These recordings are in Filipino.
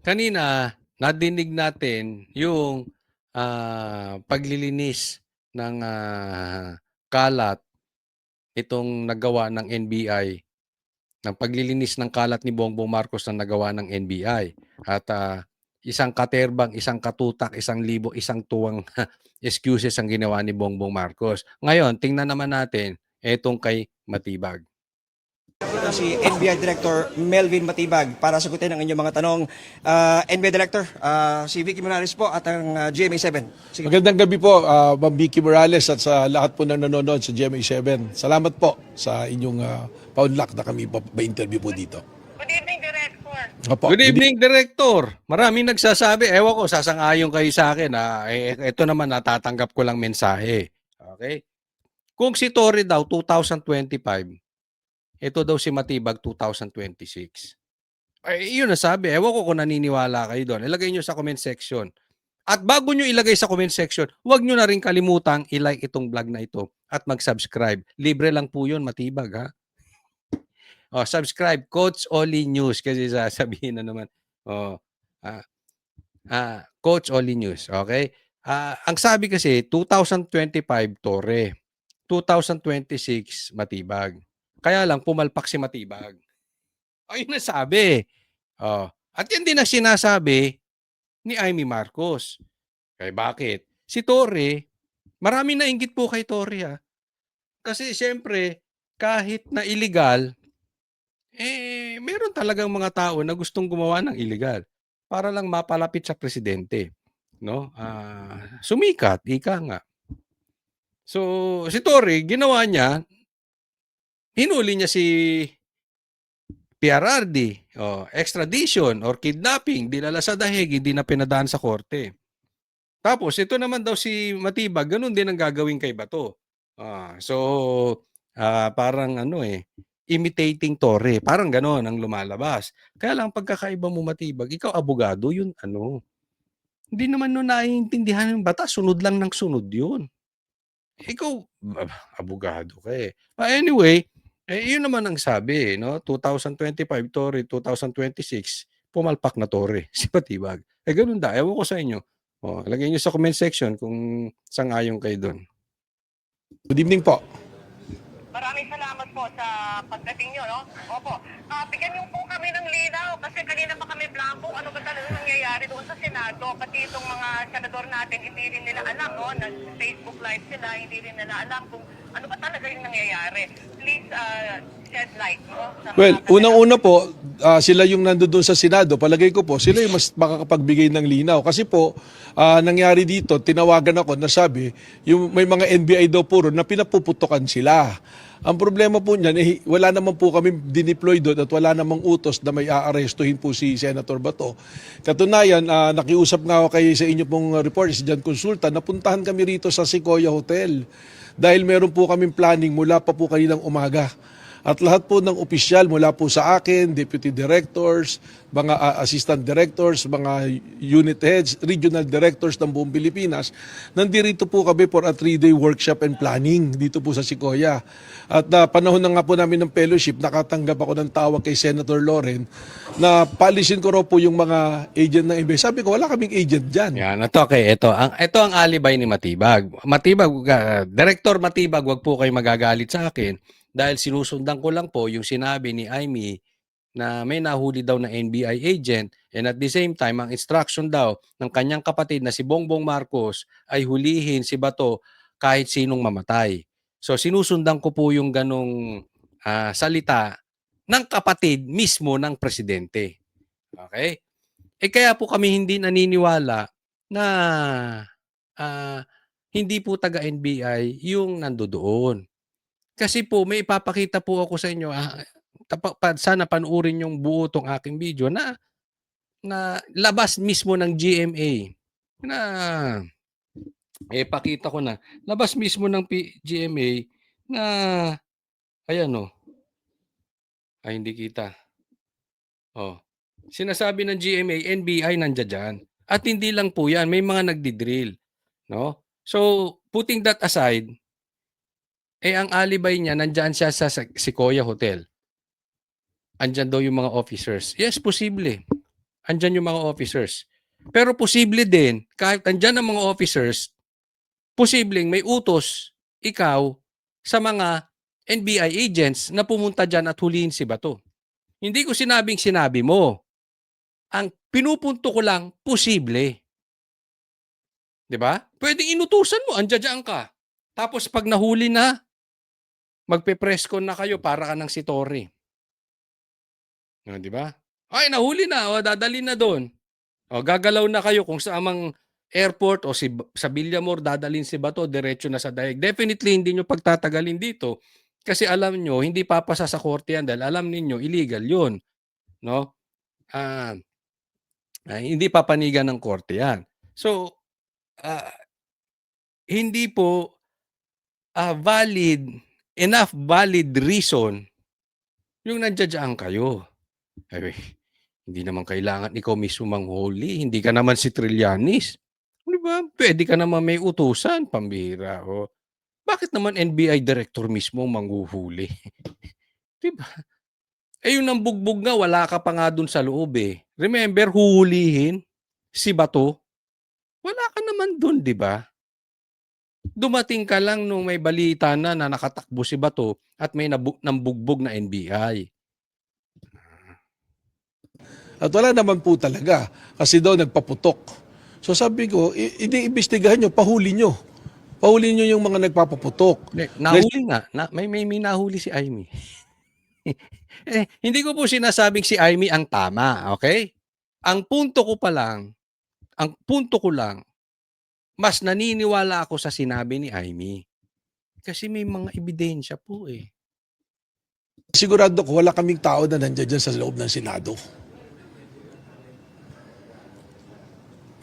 kanina nadinig natin yung paglilinis ng kalat itong nagawa ng NBI, ng paglilinis ng kalat ni Bongbong Marcos na nagawa ng NBI. At isang katerbang, isang katutak, 1,000, isang tuwang excuses ang ginawa ni Bongbong Marcos. Ngayon, tingnan naman natin etong kay Matibag. Ito si NBI Director Melvin Matibag para sagutin ang inyong mga tanong. NBI Director, si Vicky Morales po at ang GMA7. Sige. Magandang gabi po, Ma'am Vicky Morales at sa lahat po ng nanonood sa GMA7. Salamat po sa inyong paunlak na kami pa-interview po dito. Good evening, Director. Opo. Good evening, Director. Maraming nagsasabi. Ewan ko, sasang-ayon kayo sa akin. Ito naman, natatanggap ko lang mensahe. Okay? Kung si Torre daw, 2025, ito daw si Matibag, 2026. Ay, yun na sabi. Ewan ko kung naniniwala kayo doon. Ilagay nyo sa comment section. At bago nyo ilagay sa comment section, huwag nyo na rin kalimutang i-like itong vlog na ito at mag-subscribe. Libre lang po yun, Matibag, ha? Subscribe, Coach Oli News, kasi sasabihin na naman, Coach Oli News, okay? Ang sabi kasi, 2025, Torre. 2026, Matibag. Kaya lang, pumalpak si Matibag. Ayun na sabi. At yan din ang sinasabi ni Amy Marcos. Kaya bakit? Si Torre, marami na inggit po kay Torre, ha? Kasi siyempre, kahit na illegal, meron talagang mga tao na gustong gumawa ng illegal para lang mapalapit sa presidente, no? Sumikat, ika nga. So, si Torre, ginawa niya, hinuli niya si PRRD, extradition or kidnapping, dinala sa dahig, hindi na pinadaan sa korte. Tapos, ito naman daw si Matibag, ganun din ang gagawin kay Bato. Parang imitating Torre. Parang gano'n ang lumalabas. Kaya lang pagkakaiba mo Matibag, ikaw abogado, yun hindi naman nun naiintindihan ng batas, sunod lang ng sunod yun. Ikaw, abogado ka eh. Anyway, yun naman ang sabi, no? 2025 Torre, 2026, pumalpak na Torre, si Matibag. Ganun da, ewan ko sa inyo. Lagay nyo sa comment section kung sang-ayon kayo doon. Good evening po. Maraming salamat po sa pagdating nyo, no? Opo. Bigyan niyo po kami ng linaw kasi kanina pa kami blanco. Ano ba talaga nangyayari doon sa Senado? Pati itong mga senador natin, hindi rin nila alam, no? Nag-Facebook Live sila, hindi rin nila alam kung ano ba talaga yung nangyayari. Please shed light, no? Well, unang-una po, sila yung nandoon sa Senado. Palagay ko po, sila yung mas makakapagbigay ng linaw. Kasi po, nangyari dito, tinawagan ako na sabi, yung may mga NBI daw puro na pinapuputukan sila. Ang problema po niyan, wala naman po kami dineploy doon at wala namang utos na may aarestuhin po si Senator Bato. Katunayan, nakiusap nga ako kayo sa inyo pong report, si Jan Consulta, napuntahan kami rito sa Sequoia Hotel dahil meron po kaming planning mula pa po kaninang umaga. At lahat po ng opisyal mula po sa akin, deputy directors, mga assistant directors, mga unit heads, regional directors ng buong Pilipinas, nandito po kami for a 3-day workshop and planning dito po sa Sequoia. At panahon na nga po namin ng fellowship, nakatanggap ako ng tawag kay Senator Loren na paalisin ko raw po yung mga agent ng NBI. Sabi ko, wala kaming agent dyan. Yan, okay. Ito ang alibay ni Matibag. Director Matibag, wag po kayo magagalit sa akin dahil sinusundan ko lang po yung sinabi ni Amy na may nahuli daw na NBI agent and at the same time, ang instruction daw ng kanyang kapatid na si Bongbong Marcos ay hulihin si Bato kahit sinong mamatay. So sinusundan ko po yung ganong salita ng kapatid mismo ng presidente. Okay? Kaya po kami hindi naniniwala na hindi po taga-NBI yung nandoon. Kasi po may ipapakita po ako sa inyo, sana panoorin yung buo tong aking video na labas mismo ng GMA na pakita ko na labas mismo ng GMA na ayan hindi kita. Sinasabi ng GMA, NBI nandiyan dyan. At hindi lang po yan, may mga nagdi-drill, no? So, putting that aside, ang alibay niya, nandiyan siya sa Sequoia Hotel. Andyan daw yung mga officers. Yes, posible. Andyan yung mga officers. Pero posible din, kahit andyan ang mga officers, posibleng may utos ikaw sa mga NBI agents na pumunta dyan at huliin si Bato. Hindi ko sinabing sinabi mo. Ang pinupunto ko lang, posible. 'Di ba? Pwedeng inutusan mo, andiyan ka. Tapos pag nahuli na, magpe-presscon na kayo para ka ng si Torre. O, 'di ba? Ay, nahuli na, o dadalhin na doon. O gagalaw na kayo kung sa amang airport o sa Villamor dadalhin si Bato diretso na sa Daeg. Definitely hindi nyo pagtatagalin dito kasi alam nyo hindi papasa sa korte yan dahil alam niyo illegal 'yun, no? Ah, hindi papanigan ng korte yan. So, ah, hindi po valid reason yung nandiyan kayo. Ay, hindi naman kailangan ikaw mismo manghuli. Hindi ka naman si Trillanes. Di ba? Pwede ka naman may utusan, pambihira. O, bakit naman NBI director mismo manghuhuli? Di ba? Eh yung nambugbog nga, wala ka pa nga dun sa loob eh. Remember, huhulihin si Bato? Wala ka naman dun, di ba? Dumating ka lang nung may balita na nakatakbo si Bato at may nambugbog na NBI. At wala naman po talaga kasi daw nagpaputok. So sabi ko, ini-imbestigahan nyo, pahuli nyo. Pahuli nyo yung mga nagpapaputok. Nahuli nga. May nahuli si Aimee. Hindi ko po sinasabing si Aimee ang tama, okay? Ang punto ko lang, mas naniniwala ako sa sinabi ni Aimee. Kasi may mga ebidensya po eh. Sigurado ko wala kaming tao na nandiyan dyan sa loob ng Senado.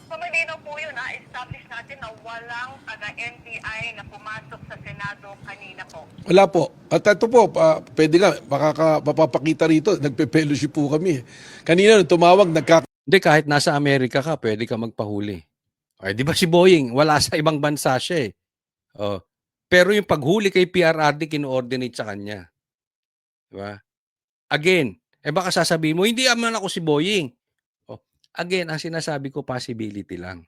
So malinaw po yun, establish natin na walang taga-NBI na pumasok sa Senado kanina po. Wala po. At ito po, pwede nga, mapapakita rito, nagpe-fellowship po kami. Kanina nung tumawag, Hindi, kahit nasa Amerika ka, pwede ka magpahuli. Ay, di ba si Boeing, wala sa ibang bansa siya eh. Oh. Pero yung paghuli kay PRRD, kino-ordinate sa kanya. Di ba? Again, baka sasabihin mo, hindi naman ako si Boeing. Oh. Again, ang sinasabi ko, possibility lang.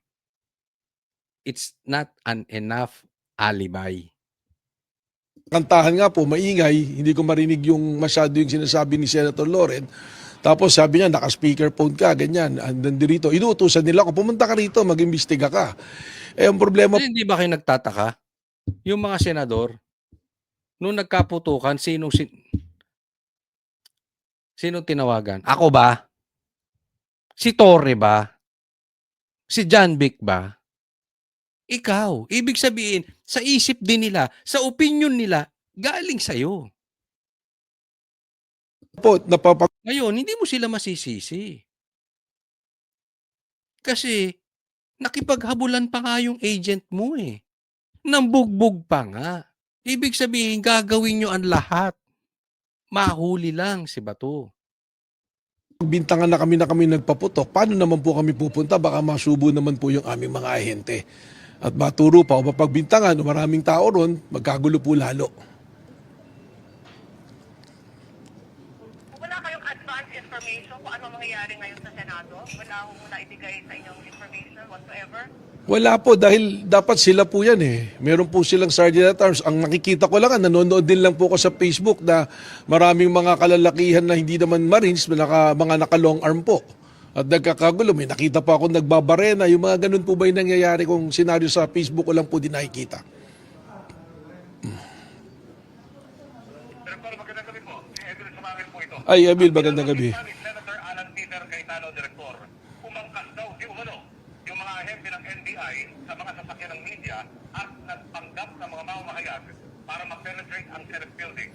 It's not an enough alibi. kantahan nga po, maingay, hindi ko marinig yung masyado yung sinasabi ni Senator Loren. Tapos sabi niya, naka-speakerphone ka, ganyan. Andan dito, inuutusan nila ako, pumunta ka rito, mag-imbestiga ka. Eh, ang problema, Hindi ba kayo nagtataka? Yung mga senador, nung nagkaputukan, sinong tinawagan? Ako ba? Si Torre ba? Si John Vic ba? Ikaw. Ibig sabihin, sa isip din nila, sa opinion nila, galing sa'yo. po, napapag Ngayon, hindi mo sila masisisi. Kasi, nakipaghabulan pa nga yung agent mo eh. Nambugbog pa nga. Ibig sabihin, gagawin nyo ang lahat. Mahuli lang si Bato. bintangan na kami nagpaputok, paano naman po kami pupunta? Baka masubo naman po yung aming mga ahente. At maturo pa o mapagbintangan o maraming tao ron, magkagulo po lalo. Wala kayong advance information kung ano mangyayari ngayon sa Senado? Wala akong muna ibigay sa inyong information whatsoever? Wala po dahil dapat sila po yan eh. Meron po silang Sergeant at Arms. Ang nakikita ko lang, nanonood din lang po ako sa Facebook na maraming mga kalalakihan na hindi naman Marines, mga naka-long arm po. At nagkakagulo, may nakita po ako nagbabarena. Yung mga ganun po ba yung nangyayari kung senaryo sa Facebook ko lang po din nakikita. Director, magandang gabi po. Si Edwin Sumangil po ito. Ay, Emil, magandang gabi. Senator Alan Peter Cayetano, Director, umangkas daw di umano yung mga ahente ng NBI sa mga sasakyan ng media at nagpanggap ng mga mamamahayag para ma-penetrate ang Senate building.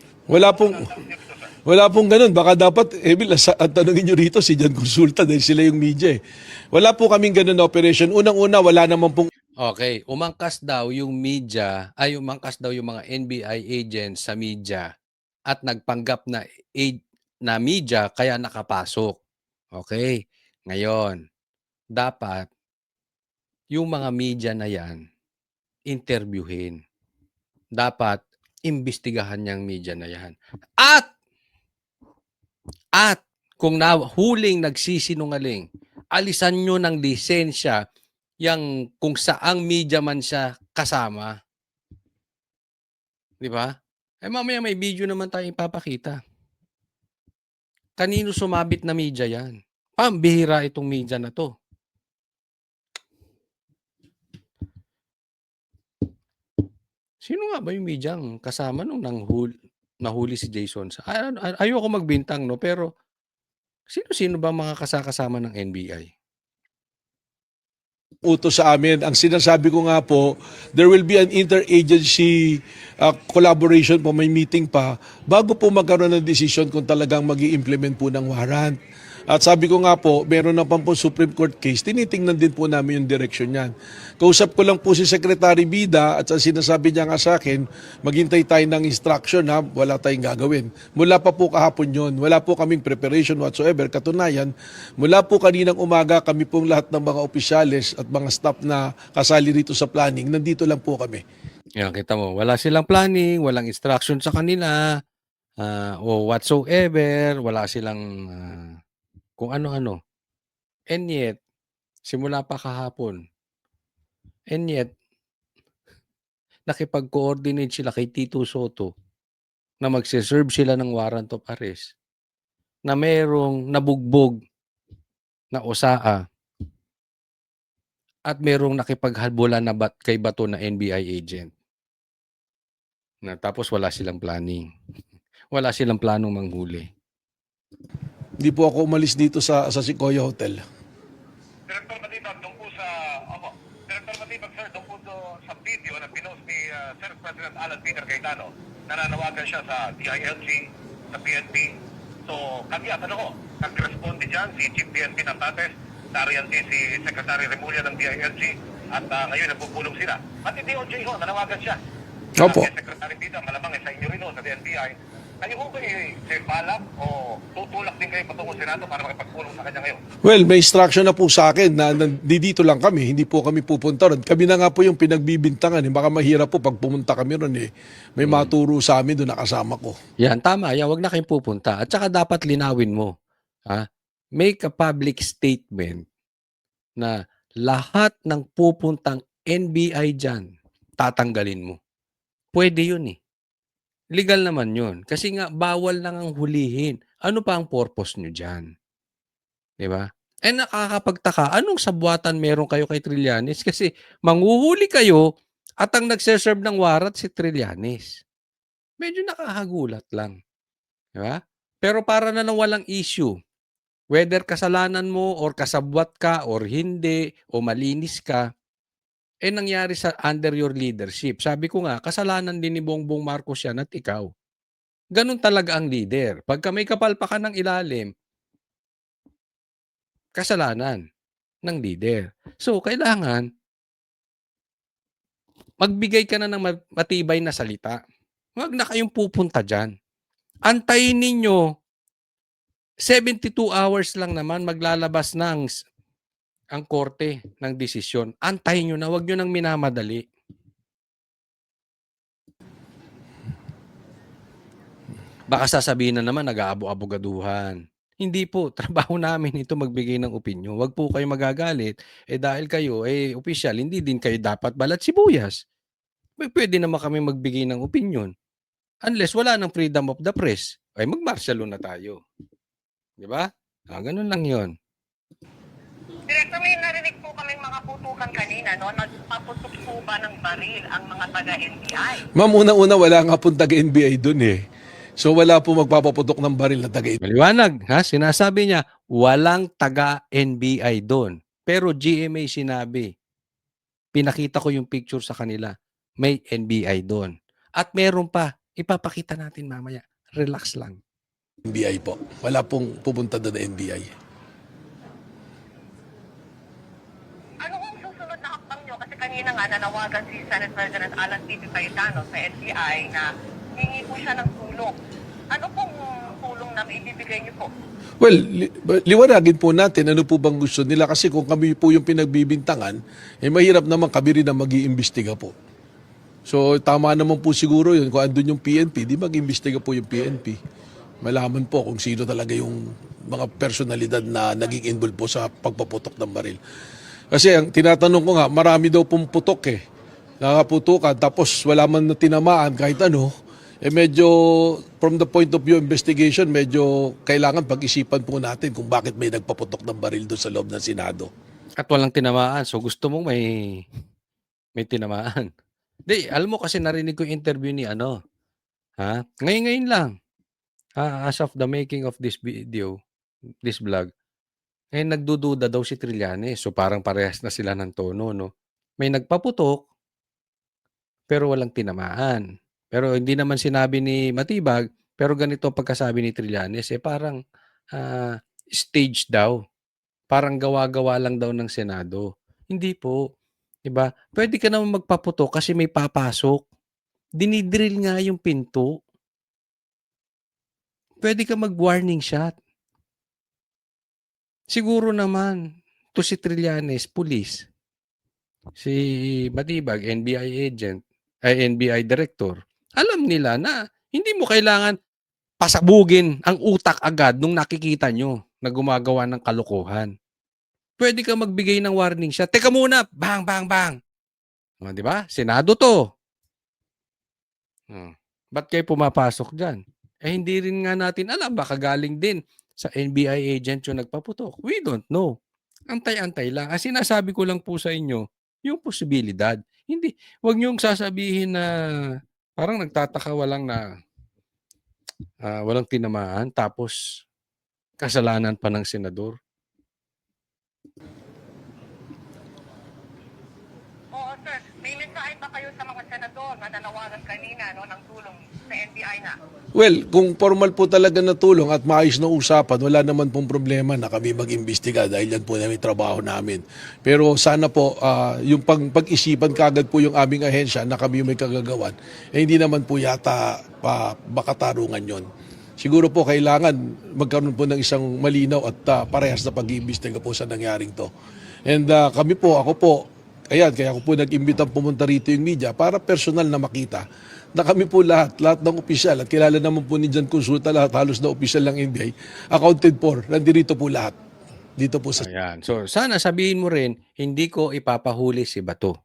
Wala pong ganun. Baka dapat, Emil, at tanongin nyo rito si Jan Consulta dahil sila yung media eh. Wala po kaming ganun na operation. Unang-una, wala naman pong Okay, umangkas daw yung media, umangkas daw yung mga NBI agents sa media at nagpanggap na media kaya nakapasok. Okay, ngayon, dapat yung mga media na yan, interviewin. Dapat, imbestigahan niyang media na yan. At kung huling nagsisinungaling alisan nyo ng lisensya yang kung saang media man siya kasama. Di ba? Eh mamaya may video naman tayong ipapakita. Kanino sumabit na media yan? Pambihira itong media na to. Sino nga ba yung medyang kasama nung nahuli si Jason? Ayoko magbintang, no? Pero sino-sino ba mga kasama ng NBI? Utos sa amin. Ang sinasabi ko nga po, there will be an interagency collaboration po, may meeting pa, bago po magkaroon ng decision kung talagang mag-i-implement po ng warrant. At sabi ko nga po, meron na po Supreme Court case, tinitingnan din po namin yung direction niyan. Kausap ko lang po si Secretary Bida at ang sinasabi niya nga sa akin, maghintay tayo ng instruction ha, wala tayong gagawin. Mula pa po kahapon yon, wala po kaming preparation whatsoever. Katunayan, mula po kaninang umaga kami pong lahat ng mga opisyales at mga staff na kasali rito sa planning, nandito lang po kami. Yan, kita mo, wala silang planning, walang instruction sa kanila, o whatsoever, wala silang kung ano-ano. And yet, simula pa kahapon, and yet, nakipag-coordinate sila kay Tito Soto na magsiserve sila ng warrant of arrest na merong nabugbog na osaa at merong nakipaghalbulan na kay Bato na NBI agent. Na tapos wala silang planning. Wala silang planong manghuli. Hindi po ako umalis dito sa Sequoia Hotel. Director Matibag, doon po sa, Director Matibag, sir, doon po sa video na pinost ni Senate President Alan Peter Cayetano, nananawagan siya sa DILG, sa PNP. So, kami at nag-responde dyan si Chief PNP ng Tates, nariyan si Secretary Remulla ng DILG, at ngayon nagpupulong sila. Pati DOJ ho, nanawagan siya. Opo. Secretary Bida, malamang sa inyo rin ho, sa DNBI. Kayo ho ba balak o tutulak din kayo patungkol Senado para makipagpulong sa kanya ngayon? Well, may instruction na po sa akin na dito lang kami, hindi po kami pupunta ron. Kami na nga po yung pinagbibintangan. Baka mahirap po pag pumunta kami ron eh. May maturo sa amin doon nakasama ko. Yan, tama. Yan, wag na kayong pupunta. At saka dapat linawin mo. Make a public statement na lahat ng pupuntang NBI dyan, tatanggalin mo. Pwede yun eh. Legal naman yun. Kasi nga, bawal lang ang hulihin. Ano pa ang purpose nyo dyan? Diba? Eh nakakapagtaka, anong sabuatan meron kayo kay Trillanes? Kasi manghuhuli kayo at ang nagseserve ng warrant si Trillanes. Medyo nakakagulat lang. Diba? Pero para na nang walang issue, whether kasalanan mo or kasabwat ka or hindi o malinis ka, nangyari sa under your leadership. Sabi ko nga, kasalanan din ni Bongbong Marcos yan at ikaw. Ganun talaga ang leader. Pagka may kapalpakan ng ilalim, kasalanan ng leader. So, kailangan magbigay ka na ng matibay na salita. Huwag na kayong pupunta dyan. Antayin ninyo, 72 hours lang naman maglalabas ng ang korte ng desisyon. Antayin nyo na, huwag nyo nang minamadali. Baka sasabihin na naman, nag-aabo-abogaduhan. Hindi po, trabaho namin ito magbigay ng opinyon. Huwag po kayo magagalit. Dahil kayo, opisyal, hindi din kayo dapat balat sibuyas. Pwede naman kami magbigay ng opinyon. Unless wala ng freedom of the press, mag-martial law na tayo. Di ba? Ganun lang yon. Director, may narinig po kaming mga putukan kanina, no? Nagpaputok po ba ng baril ang mga taga-NBI? Ma'am, una-una wala nga pong taga-NBI doon eh. So wala po magpapaputok ng baril na taga-NBI. Maliwanag, ha? Sinasabi niya, walang taga-NBI doon. Pero GMA sinabi, pinakita ko yung picture sa kanila, may NBI doon. At meron pa, ipapakita natin mamaya. Relax lang. NBI po. Wala pong pupunta doon na NBI. Ano ang susunod na hakbang nyo? Kasi kanina nga nanawagan si Senate President Alan P. Cayetano sa NBI na hingi po siya ng tulong. Ano pong tulong na ibibigay niyo po? Well, liwanagin po natin ano po bang gusto nila kasi kung kami po yung pinagbibintangan, mahirap naman kami rin na mag-iimbestiga po. So tama naman po siguro yun. Kung andun yung PNP, di mag-iimbestiga po yung PNP. malaman po kung sino talaga yung mga personalidad na naging involved po sa pagpaputok ng baril. Kasi ang tinatanong ko nga, marami daw pong putok eh. Nakaputukan, tapos wala man na tinamaan kahit ano, medyo from the point of view investigation, medyo kailangan pag-isipan po natin kung bakit may nagpaputok ng baril doon sa loob ng Senado. At walang tinamaan. So gusto mong may tinamaan. Di, alam mo kasi narinig ko yung interview ni ano, ha? Ngayon lang. As of the making of this video, this vlog, nagdududa daw si Trillanes. So parang parehas na sila ng tono, no? May nagpaputok, pero walang tinamaan. Pero hindi naman sinabi ni Matibag, pero ganito ang pagkasabi ni Trillanes, parang stage daw. Parang gawa-gawa lang daw ng Senado. Hindi po. 'Di ba? Pwede ka naman magpaputok kasi may papasok. Dinidrill nga yung pinto. Pwede ka mag-warning shot. Siguro naman, to si Trillanes, pulis. Si Matibag, NBI agent, ay NBI director. Alam nila na hindi mo kailangan pasabugin ang utak agad nung nakikita nyo na gumagawa ng kalokohan. Pwede ka magbigay ng warning shot. Teka muna, bang, bang, bang. O, di ba? Senado to. Ba't kayo pumapasok dyan? Hindi rin nga natin alam. Baka galing din sa NBI agent yung nagpaputok. We don't know. Antay-antay lang. Ang sinasabi ko lang po sa inyo, yung posibilidad. Hindi, wag niyong sasabihin na parang nagtataka walang tinamaan tapos kasalanan pa ng senador. Oo, sir. May mensahe pa kayo sa mga senador na nanawagan kanina no, ng tulong sa NBI na? Well, kung formal po talaga na tulong at maayos na usapan, wala naman pong problema na kami mag-imbestiga dahil yan po namin trabaho namin. Pero sana po, yung pag-isipan kagad po yung aming ahensya na kami yung may kagagawan, hindi naman po yata makatarungan yon. Siguro po kailangan magkaroon po ng isang malinaw at parehas na pag-iimbestiga po sa nangyaring to. And kami po, ako po, ayan, kaya ako po nag-imbitang pumunta rito yung media para personal na makita na kami po lahat ng opisyal at kilala naman po ni Jan Consulta lahat, halos na opisyal ng NBI, accounted for, nandito po lahat. Dito po sa... Ayan. So, sana sabihin mo rin, hindi ko ipapahuli si Bato.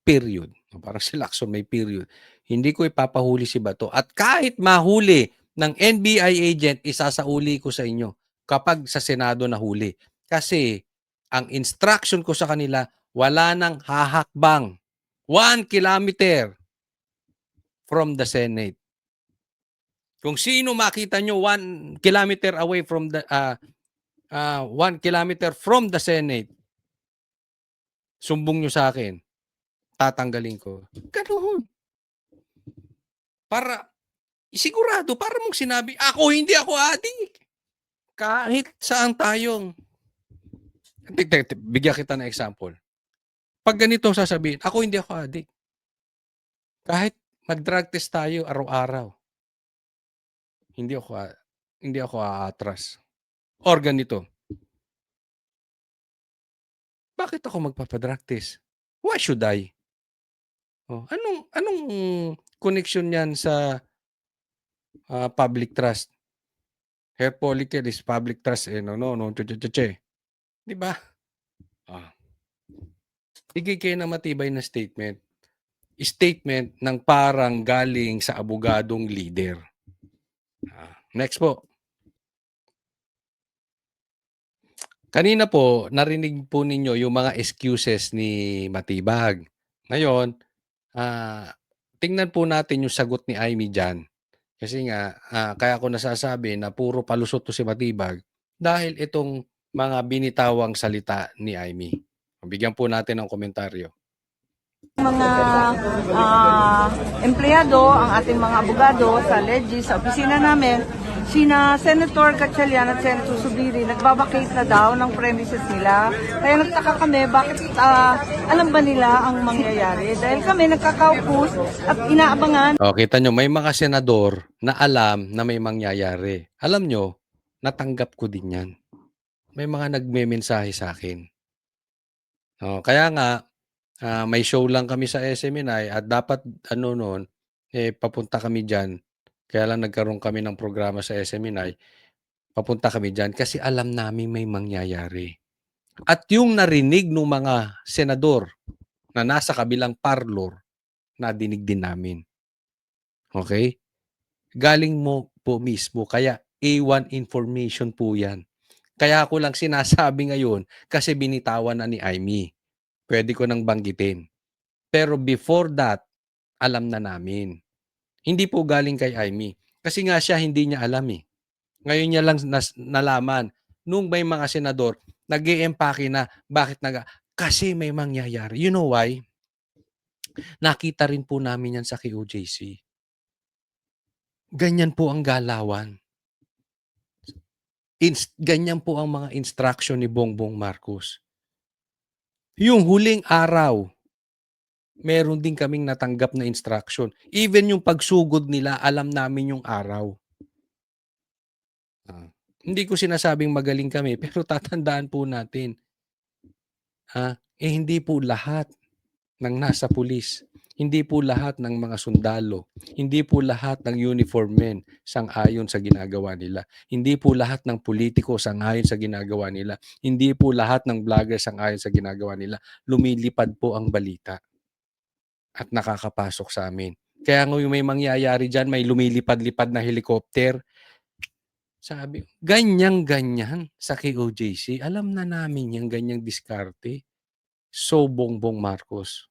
Period. Parang si Lacson may period. Hindi ko ipapahuli si Bato. At kahit mahuli ng NBI agent, isasauli ko sa inyo kapag sa Senado nahuli. Kasi ang instruction ko sa kanila, wala nang hahakbang 1 kilometer from the Senate. Kung sino makita nyo 1 kilometer away from the 1 kilometer from the Senate, sumbong nyo sa akin, tatanggalin ko. Ganoon. Para, sigurado, para mong sinabi, hindi ako adik. Kahit saan tayong, bigyan kita ng example. Pag ganito sasabihin, hindi ako adik. Kahit mag-drug test tayo araw-araw, hindi ako aatras. Or ganito, bakit ako magpapadrug test? Why should I? Anong connection yan sa public trust? Hair follicle is public trust. No, di ba? Bigay kayo na matibay na statement. Statement ng parang galing sa abogadong leader. Next po. Kanina po, narinig po ninyo yung mga excuses ni Matibag. Ngayon, tingnan po natin yung sagot ni Amy dyan. Kasi nga, kaya ako nasasabi na puro palusot to si Matibag dahil itong mga binitawang salita ni Amy. Bigyan po natin ng komentaryo. Mga empleyado, ang ating mga abogado sa Legis, sa opisina namin, sina Senator Gatchalian at Senator Subiri, nagbabakate na daw ng premises nila. Kaya nagtaka kami, bakit alam ba nila ang mangyayari? Dahil kami nagkakaupos at inaabangan. Kita nyo, may mga senador na alam na may mangyayari. Alam nyo, natanggap ko din yan. May mga nagme-mensahe sa akin. Kaya nga, may show lang kami sa SMNI at dapat papunta kami dyan Kaya lang nagkaroon kami ng programa sa SMNI, papunta kami diyan kasi alam namin may mangyayari. At yung narinig ng mga senador na nasa kabilang parlor, nadinig din namin. Okay? Galing mo po mismo, kaya A1 information po yan. Kaya ako lang sinasabi ngayon kasi binitawan na ni Amy. Pwede ko nang banggitin. Pero before that, alam na namin. Hindi po galing kay Amy. Kasi nga siya hindi niya alam eh. Ngayon niya lang nalaman nung may mga senador nag-e-empake na bakit kasi may mangyayari. You know why? Nakita rin po namin yan sa KOJC. Ganyan po ang galawan. Ganyan po ang mga instruction ni Bongbong Marcos. Yung huling araw, meron din kaming natanggap na instruction. Even yung pagsugod nila, alam namin yung araw. Hindi ko sinasabing magaling kami, pero tatandaan po natin, hindi po lahat ng nasa pulis, hindi po lahat ng mga sundalo, hindi po lahat ng uniform men sang-ayon sa ginagawa nila. Hindi po lahat ng politiko sang-ayon sa ginagawa nila. Hindi po lahat ng vlogger sang-ayon sa ginagawa nila. Lumilipad po ang balita at nakakapasok sa amin. Kaya ngayon may mangyayari dyan, may lumilipad-lipad na helicopter. Sabi, ganyan-ganyan sa KOJC. Alam na namin yung ganyang diskarte. So, Bongbong Marcos.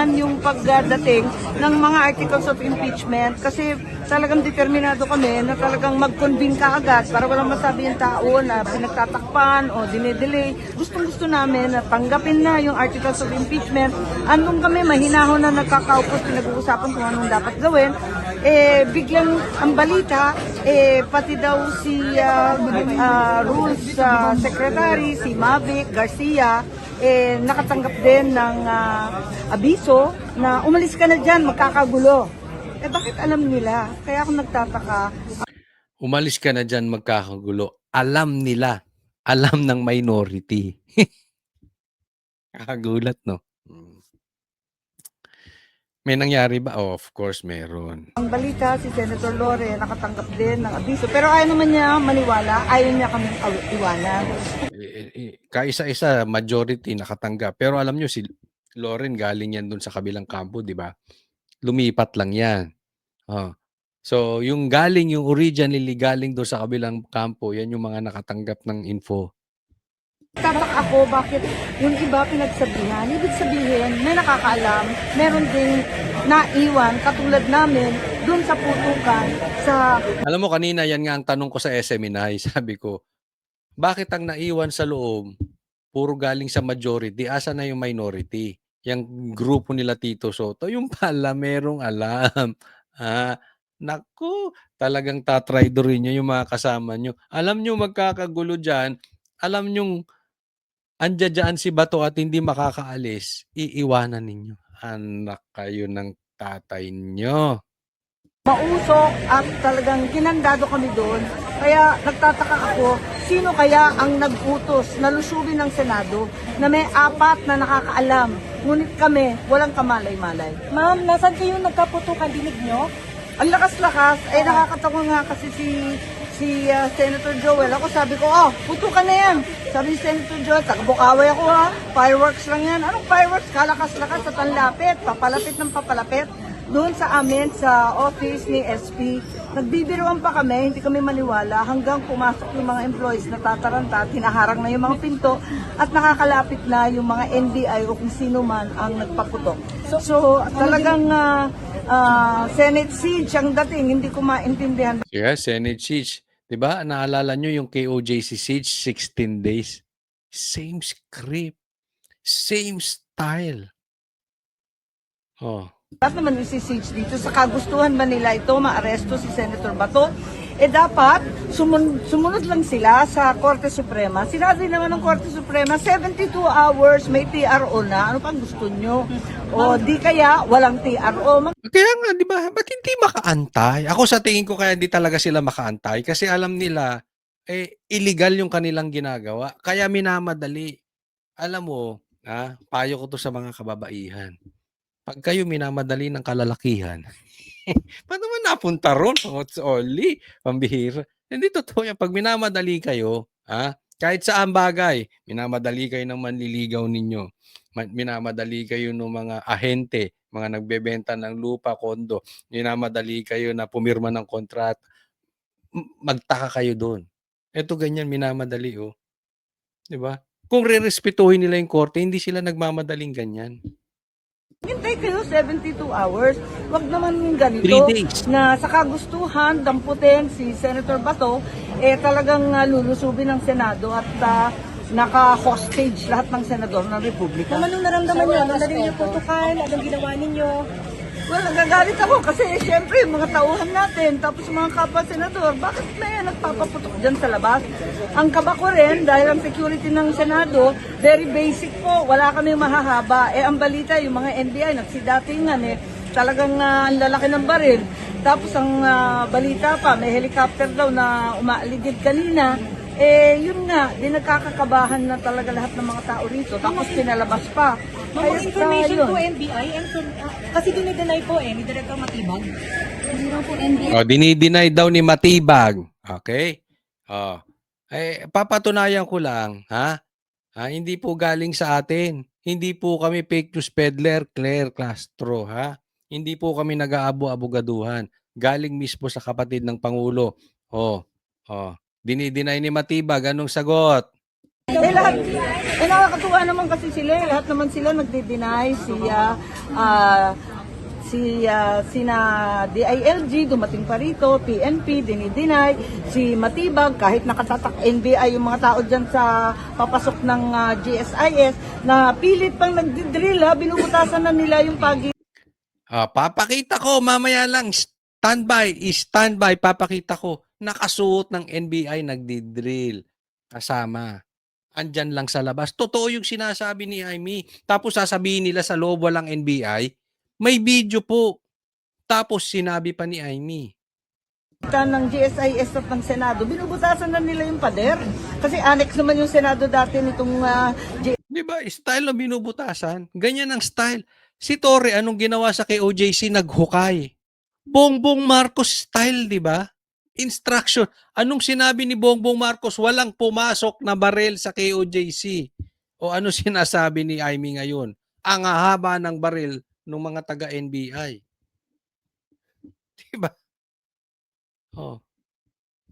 Yung pagdating ng mga articles of impeachment kasi talagang determinado kami na talagang mag-convene ka agad para walang masabi yung tao na pinagtatakpan o dinedelay. Gustong-gusto namin na tanggapin na yung articles of impeachment. Andun kami, mahinahon na nagkakaupos, pinag-uusapan kung anong dapat gawin. Biglang ang balita, pati daw si Rules Secretary, si Mavic Garcia, nakatanggap din ng abiso na umalis ka na dyan, magkakagulo. Bakit alam nila? Kaya ako nagtataka. Umalis ka na dyan, magkakagulo. Alam nila. Alam ng minority. Kakagulat, no? May nangyari ba? Oh, of course, meron. Ang balita, si Senator Lore nakatanggap din ng abiso. Pero ayaw naman niya maniwala, ayaw niya kaming iwanan. Kaisa-isa, majority nakatanggap. Pero alam nyo, si Lauren galing yan dun sa kabilang kampo, di ba? Lumipat lang yan. So, yung originally galing doon sa kabilang kampo, yan yung mga nakatanggap ng info. Tataka ako bakit yung iba pinagsabihan. Ibig sabihin, may nakakaalam, meron ding naiwan katulad namin dun sa putukan sa... Alam mo, kanina yan nga ang tanong ko sa SMNI. Sabi ko, bakit ang naiwan sa loob, puro galing sa majority, asa na yung minority? Yung grupo nila Tito Soto, yung pala merong alam. Naku, talagang tatraidorin nyo yung mga kasama nyo. Alam nyo magkakagulo dyan, alam nyo andyan si Bato at hindi makakaalis, iiwanan ninyo. Anak kayo ng tatay nyo. Mausok at talagang kinandado kami doon. Kaya nagtataka ako, sino kaya ang nag-utos na lusubin ng Senado na may 4 na nakakaalam, ngunit kami walang kamalay-malay. Ma'am, nasan kayo nagkaputukan dinig nyo? Ang lakas-lakas, nakakatawa nga kasi si Senator Joel. Ako sabi ko, putukan na yan. Sabi ni Senator Joel, taga-Bukaway ako ha, fireworks lang yan. Anong fireworks? Kalakas-lakas sa tanlapit, papalapit ng papalapit. Doon sa amin, sa office ni SP, nagbibiruan pa kami, hindi kami maniwala, hanggang pumasok yung mga employees na tataranta, hinaharang na yung mga pinto, at nakakalapit na yung mga NBI o kung sino man ang nagpaputok. So talagang Senate siege ang dating, hindi ko maintindihan. Yeah, Senate siege. Diba? Naalala nyo yung KOJC siege, 16 days. Same script. Same style. Bakit naman isi-siege dito? Sa kagustuhan ba nila ito, maaresto si Senator Bato? Dapat sumunod lang sila sa Korte Suprema. Sinabi naman ng Korte Suprema, 72 hours, may TRO na. Ano pang gusto nyo? O di kaya, walang TRO. Kaya nga, di ba? Ba't hindi makaantay? Ako sa tingin ko kaya hindi talaga sila makaantay kasi alam nila, illegal yung kanilang ginagawa. Kaya minamadali. Alam mo, payo ko to sa mga kababaihan. Pag kayo minamadali ng kalalakihan, Paano naman napunta ron? What's only? Pambihira. Hindi totoo yan. Pag minamadali kayo, kahit saan bagay, minamadali kayo ng manliligaw ninyo. Minamadali kayo ng mga ahente, mga nagbebenta ng lupa, kondo. Minamadali kayo na pumirma ng kontrata. Magtaka kayo doon. Ito ganyan, minamadali, oh. 'Di ba? Kung rerespetuhin nila yung korte, hindi sila nagmamadaling ganyan. Hintay kayo 72 hours. Wag naman yung ganito 3 days. na sa kagustuhan, damputin si Senator Bato, talagang lulusubin ng Senado at naka-hostage lahat ng senador ng Republika. Kung anong naramdaman nyo, nung narinig niyo putukan, anong ginawa ninyo? Well, nagagalit ako kasi syempre mga tauhan natin, tapos mga kapwa senador, bakit may nagpapaputok dyan sa labas? Ang kaba ko rin, dahil ang security ng Senado, very basic po, wala kami mahahaba. Ang balita, yung mga NBI, nagsidatingan talagang ang lalaki ng baril. Tapos ang balita pa, may helicopter daw na umaaligid kanina. Yun nga, di nagkakakabahan na talaga lahat ng mga tao rito. Tapos pinalabas pa. Mga information yun. to NBI, and kasi dinideny po ni Director Matibag. Hindi lang po NBI. Dinideny daw ni Matibag. Okay? Papatunayan ko lang, hindi po galing sa atin. Hindi po kami fake news peddler, Claire Castro, Hindi po kami nag-aabo-abogaduhan. Galing mismo sa kapatid ng Pangulo. Dinideny ni Matibag. Anong sagot? Lahat, nakakatuwa naman kasi sila, lahat naman sila nagdi-deny, sina DILG, dumating pa rito, PNP, dinideny, si Matibag, kahit nakatatak NBI yung mga tao dyan sa papasok ng GSIS, na pilit pang nagdi-drill, binubutasan na nila yung pagi. Papakita ko, mamaya lang, standby, papakita ko, nakasuot ng NBI, nagdi-drill, kasama. Andyan lang sa labas. Totoo yung sinasabi ni Jaime. Tapos sasabihin nila sa loob walang NBI, may video po. Tapos sinabi pa ni Jaime. Ng GSIS at ng Senado, binubutasan na nila yung pader. Kasi annex naman yung Senado dati nitong Di ba? Style na binubutasan. Ganyan ang style. Si Torre, anong ginawa sa KOJC? Naghukay. Bongbong Marcos style, di ba? Instruction. Anong sinabi ni Bongbong Marcos? Walang pumasok na barel sa KOJC. O ano sinasabi ni Jaime ngayon? Ang haba ng baril ng mga taga-NBI. Diba?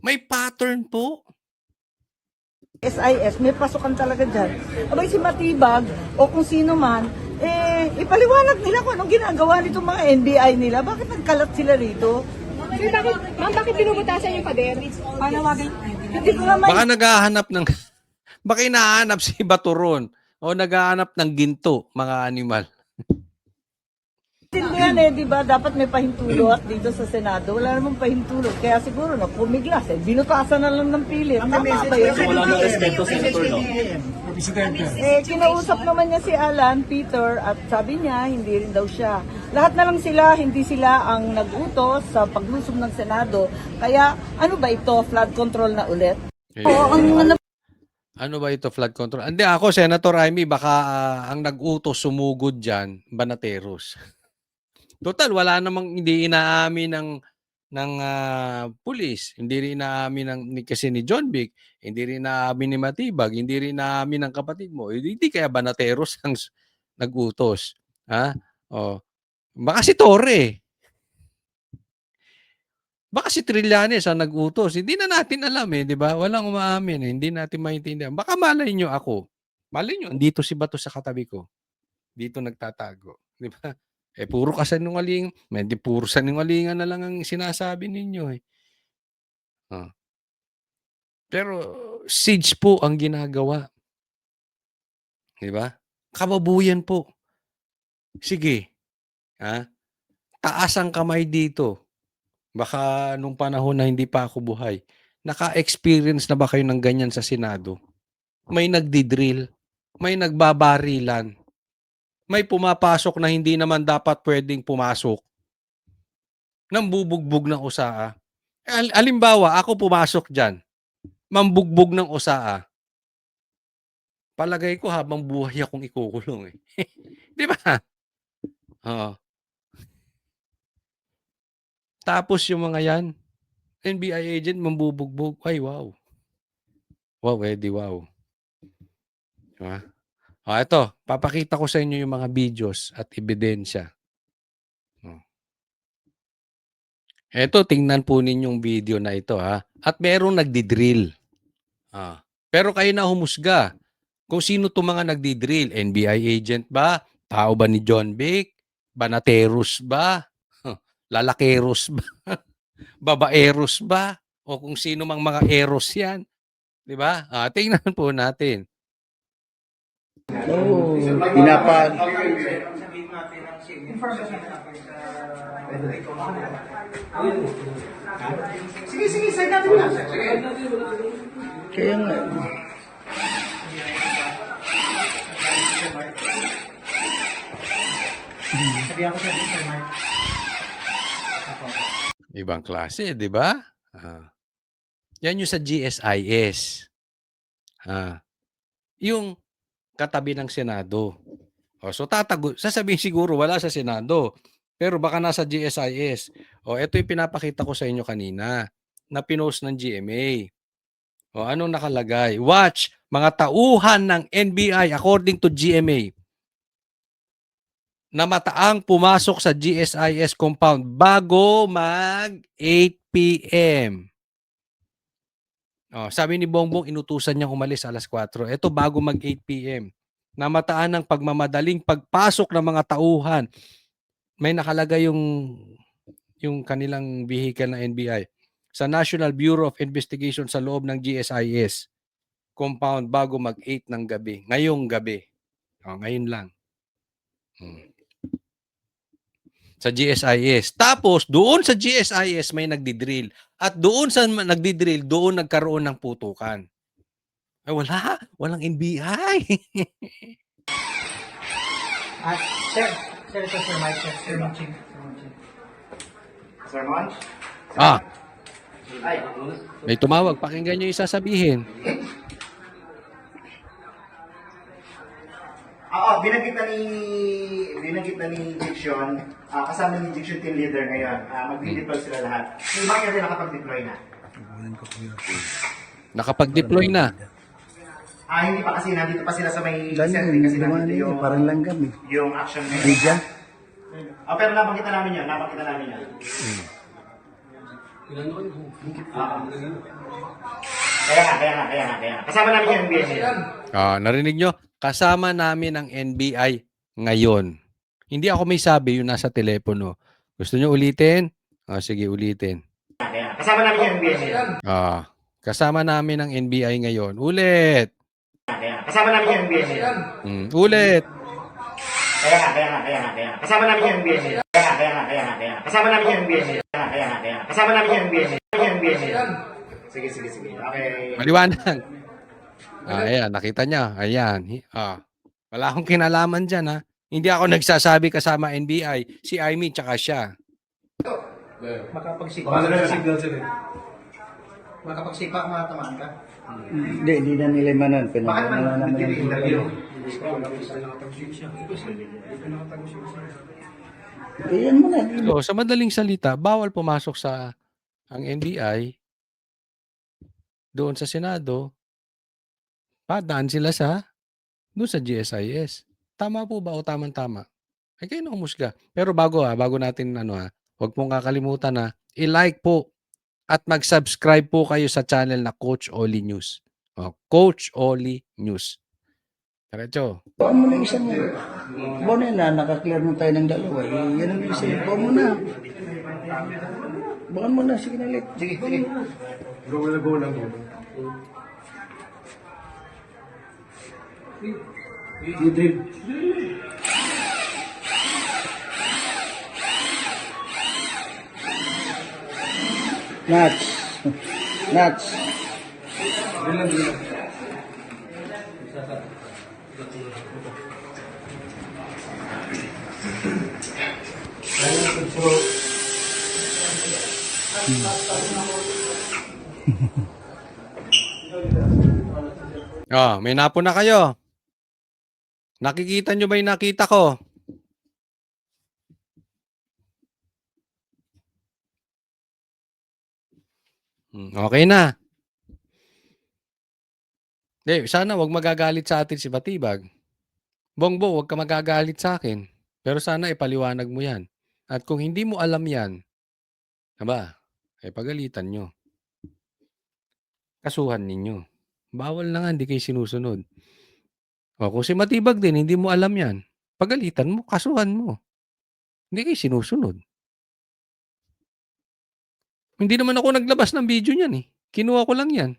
May pattern po. SIS, may pasukan talaga dyan. Abay si Matibag o kung sino man, ipaliwanag nila kung anong ginagawa nitong mga NBI nila. Bakit nagkalat sila rito? Bakit binubutasan yung pader? Panawagan. Hindi ko naman Baka naghahanap ng baka hinahanap si Baturon o naghahanap ng ginto, mga animal. intindihan di ba? Dapat may pahintulot dito sa Senado. Wala namang pahintulot. Kaya siguro na pumiglas binutasan na lang ng pilit. Tama ba yun? Wala nang respeto, Senator, no? Kinausap naman niya si Alan, Peter, at sabi niya, hindi rin daw siya. Lahat na lang sila, hindi sila ang nag-utos sa paglusob ng Senado. Kaya, ano ba ito? Flood control na ulit? Ano ba ito, flood control? Hindi, ako, Senator Jaime, baka ang nag-utos sumugod dyan, Banateros. Total, wala namang hindi inaamin ng pulis, hindi rin inaamin kasi ni John Vic, hindi rin inaamin ni Matibag, hindi rin inaamin ng kapatid mo. Hindi kaya Banateros ang nag-utos. Baka si Torre. Baka si Trillanes ang nag-utos. Hindi na natin alam di ba? Walang umaamin Hindi natin maintindihan. Baka malay nyo ako. Malay nyo, dito si Bato sa katabi ko. Dito nagtatago. Di ba? Puro kasinungaling. Hindi puro sinungalingan na lang ang sinasabi ninyo Pero siege po ang ginagawa. Di ba? Kababuyan po. Sige. Taas ang kamay dito. Baka nung panahon na hindi pa ako buhay, naka-experience na ba kayo ng ganyan sa Senado? May nagdi-drill, may nagbabarilan, may pumapasok na hindi naman dapat pwedeng pumasok, nambubugbog ng usaa. Halimbawa, ako pumasok dyan, mambugbog ng usaa. Palagay ko habang buhay akong ikukulong Di ba? Oo. Tapos yung mga yan, NBI agent mambubugbog. Ay, wow. Wow, edi wow. Diba? Ito, papakita ko sa inyo yung mga videos at ebidensya. Ito, tingnan po ninyong video na ito ha. At merong nagdi-drill. Pero kayo na humusga. Kung sino itong mga nagdi-drill. NBI agent ba? Tao ba ni John Vic? Banateros ba? Lalakeros ba? Babaeros ba? O kung sino mang mga eros yan. Di ba? Tingnan po natin. Ibang klase, di ba? Yan yung sa GSIS. Yung katabi ng Senado. So sasabihin siguro wala sa Senado. Pero baka nasa GSIS. Ito yung pinapakita ko sa inyo kanina na pinost ng GMA. Anong nakalagay? Watch, mga tauhan ng NBI according to GMA na mataang pumasok sa GSIS compound bago mag 8 p.m. Sabi ni Bongbong, inutusan niyang umalis alas 4. Ito bago mag 8 p.m. Namataan ng pagmamadaling pagpasok ng mga tauhan. May nakalagay yung kanilang vehicle na NBI sa National Bureau of Investigation sa loob ng GSIS compound bago mag 8 ng gabi. Ngayong gabi. Ngayon lang. Sa GSIS. Tapos, doon sa GSIS may nagdi-drill. At doon sa nagdi-drill, doon nagkaroon ng putukan. Ay, wala. Walang NBI. Sir Mike, Sir Munching. Sir Munch? May tumawag. Pakinggan nyo yung sasabihin. Binanggit na ni Diction, kasama ni Diction team leader ngayon. Magdi-deploy sila lahat. Yung iba kasi nakapag-deploy na. Nakapag-deploy na. Hindi pa kasi nandito pa sila sa may sentry kasi nandito yung parang langgam eh. yung action ngayon. Media? Pero napakita namin yun. Kaya nga. Kasama namin yung NBI ngayon. Narinig nyo? Kasama namin ang NBI ngayon. Hindi ako may sabi yung nasa telepono. Gusto nyo ulitin? Sige, ulitin. Kasama namin yung NBI ngayon. Kasama namin ang NBI ngayon. Ulit! Kasama namin yung NBI ngayon. Ulit! Kaya nga. Kasama namin yung NBI ngayon. Kasama namin yung NBI ngayon. Kasama namin yung NBI ngayon. Sige. Okay. Maliwanag. Ayan, nakita niya. Ayan. Wala akong kinalaman dyan, ha. Hindi ako nagsasabi kasama NBI. Si Aimee, tsaka siya. Makapagsipa kung matamaan ka? Hindi na nila manan. Bakit man nag-interview? Yan mo na. So, sa madaling salita, bawal pumasok sa ang NBI doon sa Senado. Padaan sila doon sa GSIS. Tama po ba o tamang-tama? Ay kayo na humusga. Pero bago natin huwag pong kakalimutan na i-like po at mag-subscribe po kayo sa channel na Coach Oli News. Coach Oli News. Diretso. Buwan mo na isang buwan na nakaklear mo tayo ng dalawa. Yan ang isa. Buwan mo na. Buwan mo na. Sige na ulit. Sige. Go na. Nuts. May napo na kayo. Nakikita nyo ba yung nakita ko? Okay na. Sana wag magagalit sa atin si Matibag. Bongbong, wag ka magagalit sa akin. Pero sana ipaliwanag mo yan. At kung hindi mo alam yan, pagalitan nyo. Kasuhan ninyo. Bawal na nga, hindi kayo sinusunod. Kung si Matibag din, hindi mo alam yan, pagalitan mo, kasuhan mo. Hindi kayo sinusunod. Hindi naman ako naglabas ng video niyan eh. Kinuha ko lang yan.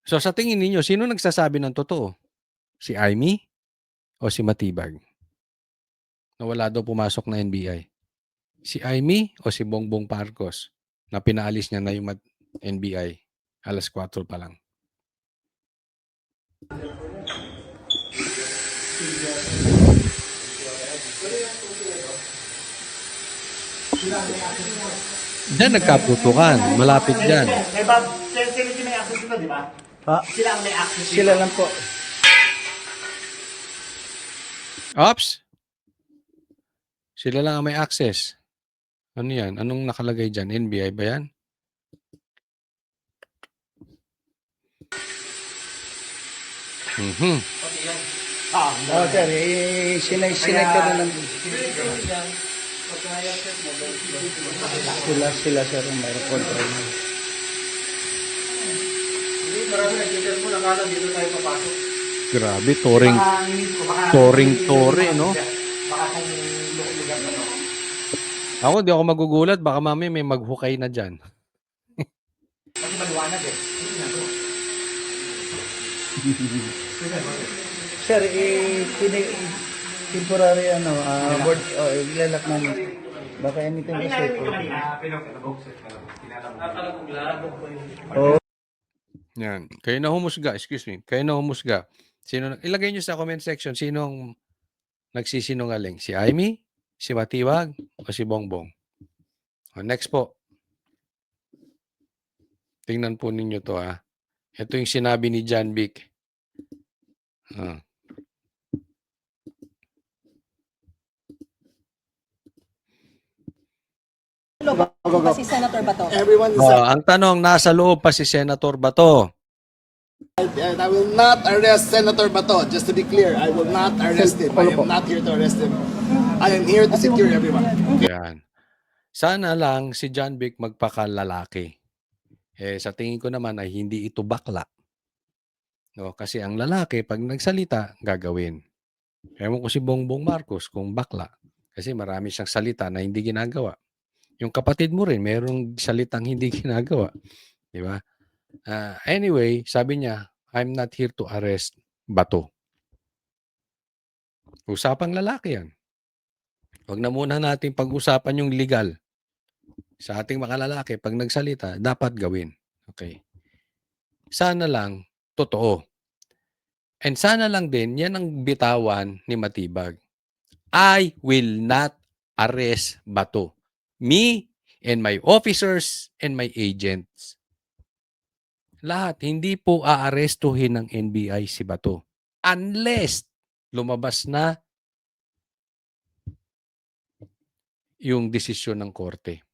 So sa tingin ninyo, sino nagsasabi ng totoo? Si Amy o si Matibag? Na wala daw pumasok na NBI. Si Amy o si Bongbong Marcos na pinaalis niya na yung NBI alas 4 pa lang. Diyan nagkaputukan. Malapit dyan. Eh, Bob, sila may access dito, di ba? Ha? Sila ang may access dito. Sila lang po. Ops! Sila lang ang may access. Ano yan? Anong nakalagay dyan? NBI ba yan? Sir, sinay ka na lang. Sila sir, mayroon control. Grabe, Tore, no? Ako, di ako magugulat. Baka mami may maghukay na dyan. Kasi maliwanag eh. Sir, temporary board, ilalak namin. Baka anything kasi po. Yan. Kayo na humusga. Excuse me. Kayo na humusga. Ilagay nyo sa comment section sinong nagsisinungaling. Si Amy, si Matibag, o si Bongbong. Next po. Tingnan po ninyo to ha. Ito yung sinabi ni John Vic. Pa si Senator Bato. Ang tanong, nasa loob pa si Senator Bato. And I will not arrest Senator Bato. Just to be clear, I will not arrest him. I am not here to arrest him. I am here to secure everyone. Yan. Sana lang si John Vic magpakalalaki. Sa tingin ko naman ay hindi ito bakla. No, kasi ang lalaki, pag nagsalita, gagawin. Ewan ko si Bongbong Marcos kung bakla. Kasi marami siyang salita na hindi ginagawa. Yung kapatid mo rin, merong salitang hindi ginagawa. Di ba? Anyway, sabi niya, I'm not here to arrest Bato. Usapang lalaki yan. Huwag na muna natin pag-usapan yung legal. Sa ating mga lalaki, pag nagsalita, dapat gawin. Okay. Sana lang, totoo. And sana lang din, yan ang bitawan ni Matibag. I will not arrest Bato. Me and my officers and my agents. Lahat, hindi po aarestuhin ng NBI si Bato. Unless lumabas na yung desisyon ng korte.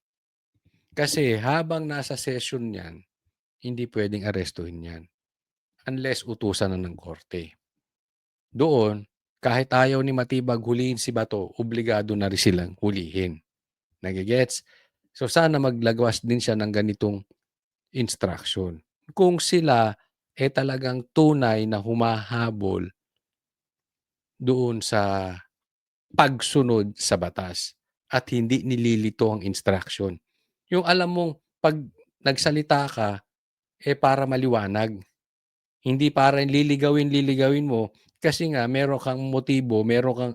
Kasi habang nasa session yan, hindi pwedeng arestuhin yan. Unless utusan na ng korte. Doon, kahit ayaw ni Matibag hulihin si Bato, obligado na rin silang hulihin. Nagigets? So sana maglagawas din siya ng ganitong instruction. Kung sila talagang tunay na humahabol doon sa pagsunod sa batas at hindi nililito ang instruction. Yung alam mong pag nagsalita ka, para maliwanag. Hindi para liligawin mo kasi nga meron kang motibo, meron kang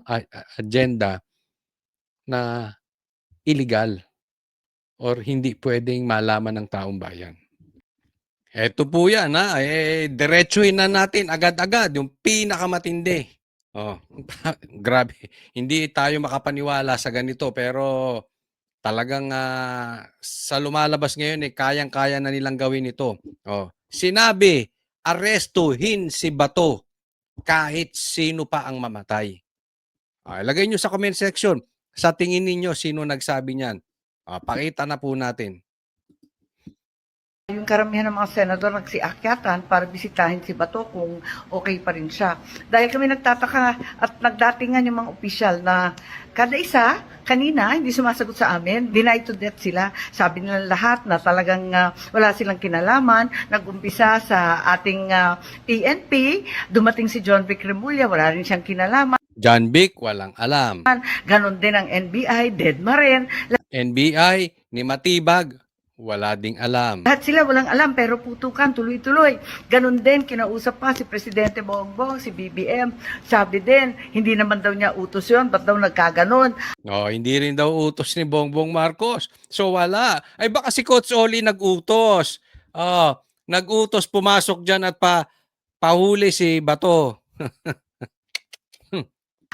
agenda na illegal or hindi pwedeng malaman ng taong bayan. Eto po yan ha, diretsuhin na natin agad-agad yung pinakamatindi. Grabe, hindi tayo makapaniwala sa ganito pero talagang sa lumalabas ngayon kayang-kaya na nilang gawin ito. Sinabi, arestuhin si Bato kahit sino pa ang mamatay. Ilagay nyo sa comment section, sa tingin ninyo sino nagsabi niyan? Pakita na po natin. Yung karamihan ng mga senador nagsiakyatan para bisitahin si Bato kung okay pa rin siya. Dahil kami nagtataka at nagdatingan yung mga opisyal na kada isa, kanina, hindi sumasagot sa amin, denied to death sila. Sabi nila lahat na talagang wala silang kinalaman. Nag-umpisa sa ating PNP, dumating si John Vic Remulla, wala rin siyang kinalaman. John Vic, walang alam. Ganon din ang NBI, deadma rin. NBI, ni Matibag, wala ding alam. Lahat sila walang alam pero putukan tuloy-tuloy. Ganon din, kinausap pa si Presidente Bongbong, si BBM. Sabi din, hindi naman daw niya utos yun, ba't daw nagkaganon? Hindi rin daw utos ni Bongbong Marcos. So wala. Ay baka si Coach Oli nag-utos. Nag-utos, pumasok dyan at pahuli si Bato.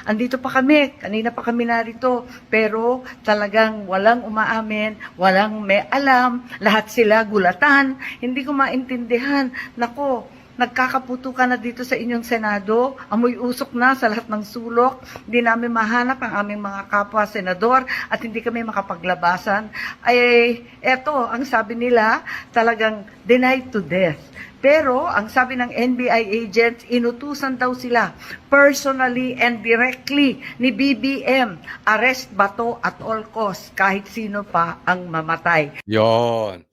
Andito pa kami, kanina pa kami narito, pero talagang walang umaamin, walang may alam, lahat sila gulatan. Hindi ko maintindihan. Nako, nagkakaputukan na dito sa inyong Senado, amoy usok na sa lahat ng sulok, hindi namin mahanap ang aming mga kapwa senador at hindi kami makapaglabasan. Ay, eto, ang sabi nila, talagang denied to death. Pero ang sabi ng NBI agents, inutusan daw sila personally and directly ni BBM, arrest Bato at all costs kahit sino pa ang mamatay. Yon.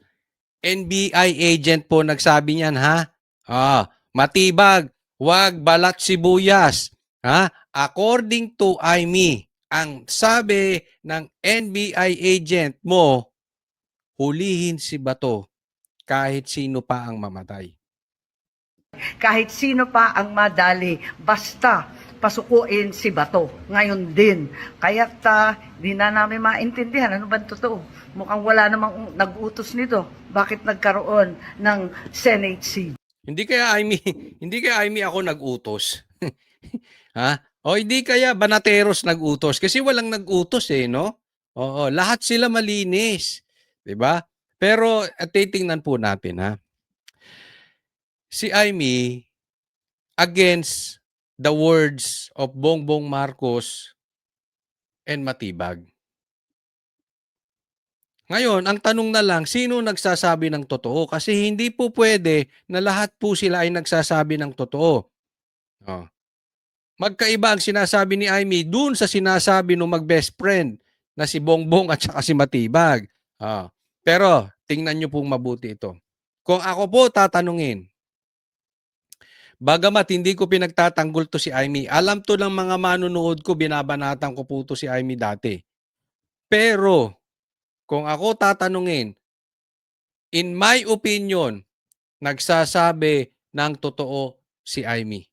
NBI agent po nagsabi niyan, ha? Matibag, wag balat sibuyas. Ha? According to Aimee, ang sabi ng NBI agent mo, hulihin si Bato kahit sino pa ang mamatay. Kahit sino pa ang madali, basta pasukuin si Bato. Ngayon din. Kaya't di na namin maintindihan ano ba totoo. Mukhang wala namang nag-utos nito. Bakit nagkaroon ng Senate seat? Hindi kaya Aimee ako nag-utos. Ha? O hindi kaya Banateros nag-utos kasi walang nag-utos no? Oo, lahat sila malinis, 'di ba? Pero titingnan po natin ha. Si Aimee against the words of Bongbong Marcos and Matibag. Ngayon, ang tanong na lang, sino nagsasabi ng totoo? Kasi hindi po pwede na lahat po sila ay nagsasabi ng totoo. Magkaiba ang sinasabi ni Aimee dun sa sinasabi ng mag-best friend na si Bongbong at saka si Matibag. Pero, tingnan nyo pong mabuti ito. Kung ako po tatanungin, bagamat hindi ko pinagtatanggol to si Aimee, alam to ng mga manunood ko, binabanatan ko po to si Aimee dati. Pero, kung ako tatanungin, in my opinion, nagsasabi ng totoo si Aimee.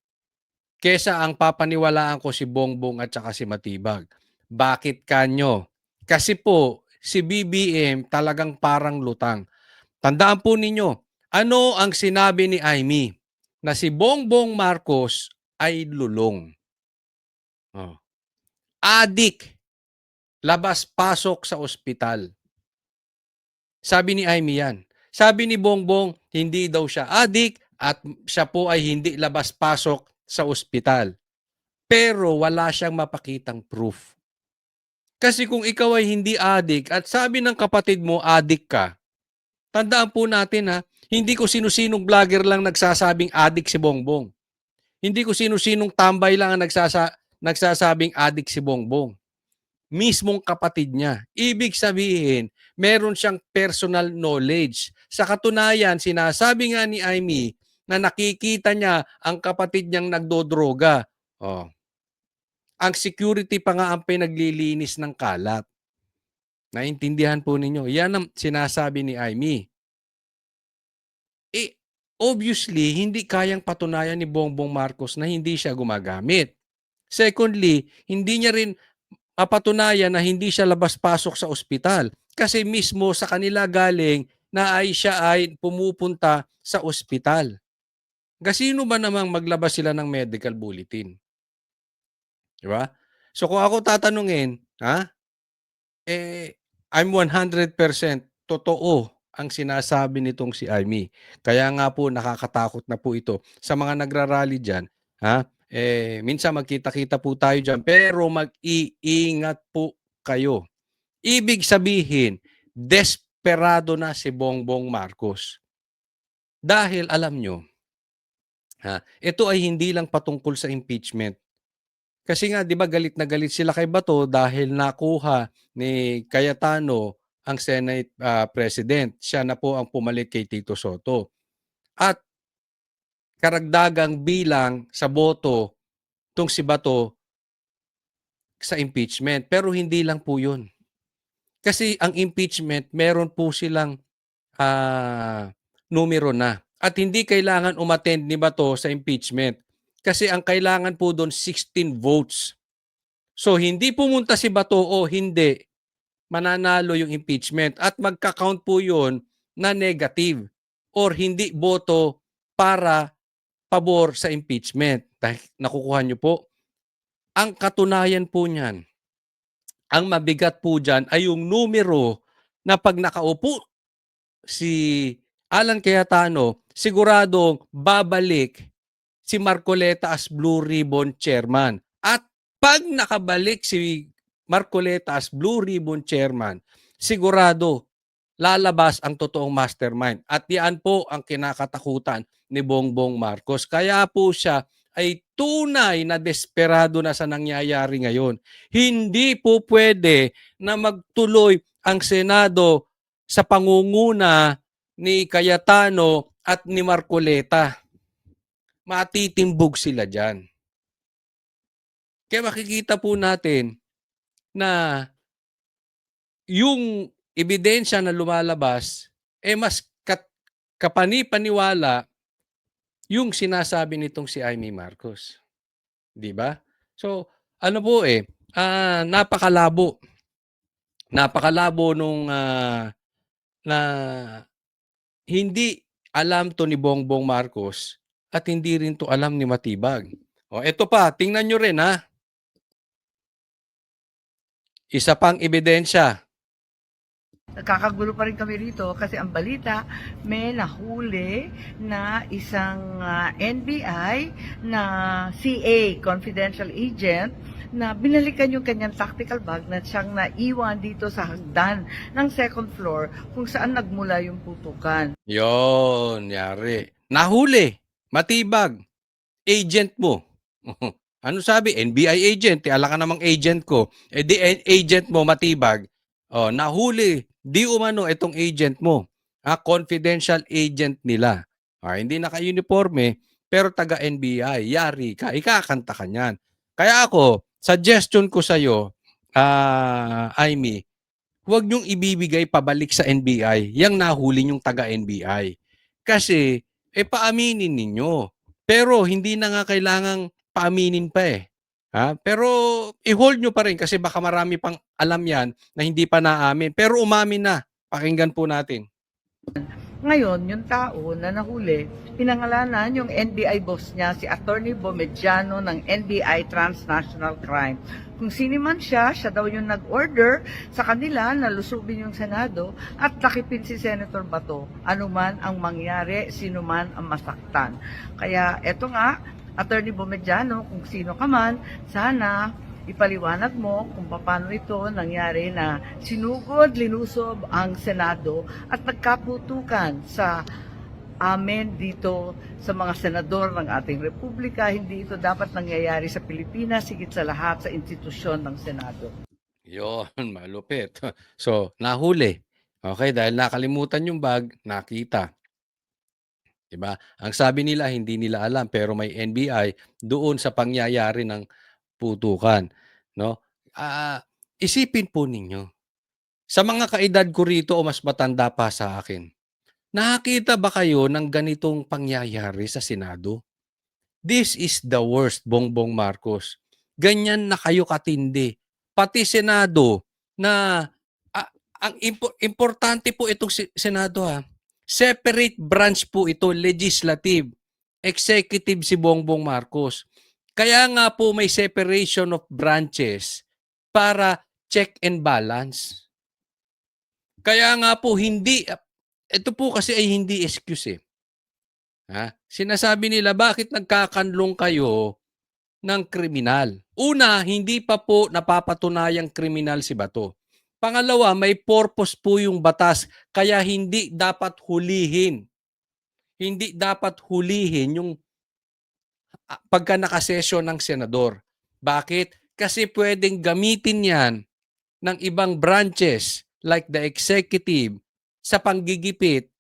Kesa ang papaniwalaan ko si Bongbong at saka si Matibag. Bakit kanyo? Kasi po, si BBM talagang parang lutang. Tandaan po ninyo, ano ang sinabi ni Aimee? Na si Bongbong Marcos ay lulong. Adik, labas-pasok sa ospital. Sabi ni Aimee yan. Sabi ni Bongbong, hindi daw siya adik at siya po ay hindi labas-pasok sa ospital. Pero wala siyang mapakitang proof. Kasi kung ikaw ay hindi adik at sabi ng kapatid mo adik ka, tandaan po natin ha, hindi ko sino-sinong vlogger lang nagsasabing adik si Bongbong. Hindi ko sino-sinong tambay lang ang nagsasabing adik si Bongbong. Mismong kapatid niya. Ibig sabihin, meron siyang personal knowledge. Sa katunayan, sinasabi nga ni Aimee na nakikita niya ang kapatid niyang nagdodroga. Ang security pa nga ang pinaglilinis ng kalat. Naintindihan po ninyo. Yan ang sinasabi ni Aimee. Obviously, hindi kayang patunayan ni Bongbong Marcos na hindi siya gumagamit. Secondly, hindi niya rin mapatunayan na hindi siya labas-pasok sa ospital. Kasi mismo sa kanila galing na siya ay pumupunta sa ospital. Sino ba namang maglabas sila ng medical bulletin? Diba? So kung ako tatanungin, I'm 100% totoo ang sinasabi nitong si Aimee. Kaya nga po nakakatakot na po ito. Sa mga nagrarally dyan, minsan magkita-kita po tayo dyan, pero mag-iingat po kayo. Ibig sabihin, desperado na si Bongbong Marcos. Dahil alam nyo, ito ay hindi lang patungkol sa impeachment. Kasi nga, di ba, galit na galit sila kay Bato dahil nakuha ni Cayetano ang Senate President. Siya na po ang pumalit kay Tito Soto. At karagdagang bilang sa boto tong si Bato sa impeachment. Pero hindi lang po yun. Kasi ang impeachment, meron po silang numero na. At hindi kailangan umattend ni Bato sa impeachment. Kasi ang kailangan po doon 16 votes. So hindi pumunta si Bato o hindi, mananalo yung impeachment. At magka-count po yun na negative or hindi boto para pabor sa impeachment. Nakukuha nyo po. Ang katunayan po niyan, ang mabigat po dyan ay yung numero na pag nakaupo si Alan Cayetano, siguradong babalik si Marcoleta as Blue Ribbon Chairman. At pag nakabalik si Marcoleta as Blue Ribbon Chairman, sigurado lalabas ang totoong mastermind. At yan po ang kinakatakutan ni Bongbong Marcos. Kaya po siya ay tunay na desperado na sa nangyayari ngayon. Hindi po pwede na magtuloy ang Senado sa pangunguna ni Cayetano at ni Marcoleta. Matitimbog sila dyan. Kaya makikita po natin na yung ebidensya na lumalabas, mas kapani-paniwala yung sinasabi nitong si Amy Marcos. Di ba? So, ano po napakalabo. Napakalabo nung na hindi alam to ni Bongbong Marcos at hindi rin to alam ni Matibag. O, eto pa, tingnan nyo rin Isa pang ebidensya. Nagkakagulo pa rin kami rito kasi ang balita, may nahuli na isang NBI na CA, confidential agent, na binalikan yung kanyang tactical bag na siyang naiwan dito sa hagdan ng second floor kung saan nagmula yung putukan. Yon, yari. Nahuli, Matibag, agent mo. Ano sabi? NBI agent. Ala ka namang agent ko. Di agent mo, Matibag. Nahuli. Di umano itong agent mo. Confidential agent nila. Hindi naka-uniforme, pero taga-NBI. Yari ka. Ikakanta ka niyan. Kaya ako, suggestion ko sa'yo, Amy, huwag niyong ibibigay pabalik sa NBI yang nahuli niyong taga-NBI. Kasi, paaminin ninyo. Pero hindi na nga kailangang paaminin pa Pero i-hold nyo pa rin kasi baka marami pang alam yan na hindi pa naamin. Pero umamin na. Pakinggan po natin. Ngayon, yung tao na nahuli, pinangalanan yung NBI boss niya, si Attorney Bomediano ng NBI Transnational Crime. Kung sino man siya daw yung nag-order sa kanila na lusubin yung Senado at takipin si Senator Bato. Ano man ang mangyari, sino man ang masaktan. Kaya eto nga, Attorney Bomediano, kung sino ka man, sana ipaliwanag mo kung paano ito nangyari na sinugod, linusob ang Senado at nagkaputukan sa amin dito sa mga senador ng ating Republika. Hindi ito dapat nangyayari sa Pilipinas, higit sa lahat sa institusyon ng Senado. Yon, malupit. So, nahuli. Okay, dahil nakalimutan yung bag, nakita. Diba? Ang sabi nila, hindi nila alam, pero may NBI doon sa pangyayari ng putukan. No? Isipin po ninyo, sa mga kaedad ko rito o mas matanda pa sa akin, nakakita ba kayo ng ganitong pangyayari sa Senado? This is the worst, Bongbong Marcos. Ganyan na kayo katindi. Pati Senado na, ang importante po itong Senado separate branch po ito, legislative, executive si Bongbong Marcos. Kaya nga po may separation of branches para check and balance. Kaya nga po ito po kasi ay hindi excuse Sinasabi nila, bakit nagkakanlong kayo ng kriminal? Una, hindi pa po napapatunayang kriminal si Bato. Pangalawa, may purpose po yung batas kaya hindi dapat hulihin. Hindi dapat hulihin yung pagka nakasesyon ng senador. Bakit? Kasi pwedeng gamitin yan ng ibang branches like the executive sa panggigipit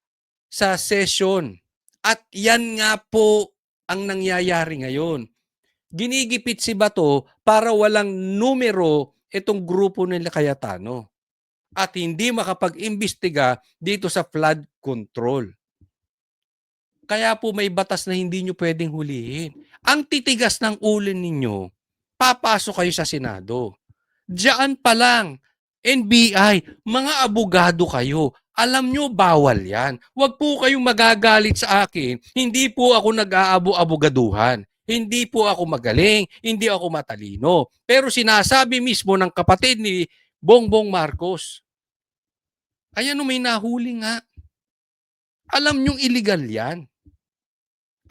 sa session. At yan nga po ang nangyayari ngayon. Ginigipit si Bato para walang numero itong grupo nila Cayetano at hindi makapag-imbestiga dito sa flood control. Kaya po may batas na hindi nyo pwedeng hulihin. Ang titigas ng ulo ninyo, papasok kayo sa Senado. Diyan pa lang, NBI, mga abogado kayo. Alam nyo, bawal yan. Huwag po kayong magagalit sa akin. Hindi po ako nag-aabo-abogaduhan. Hindi po ako magaling. Hindi ako matalino. Pero sinasabi mismo ng kapatid ni Bongbong Marcos, ayan o, may nahuli nga. Alam nyong illegal yan.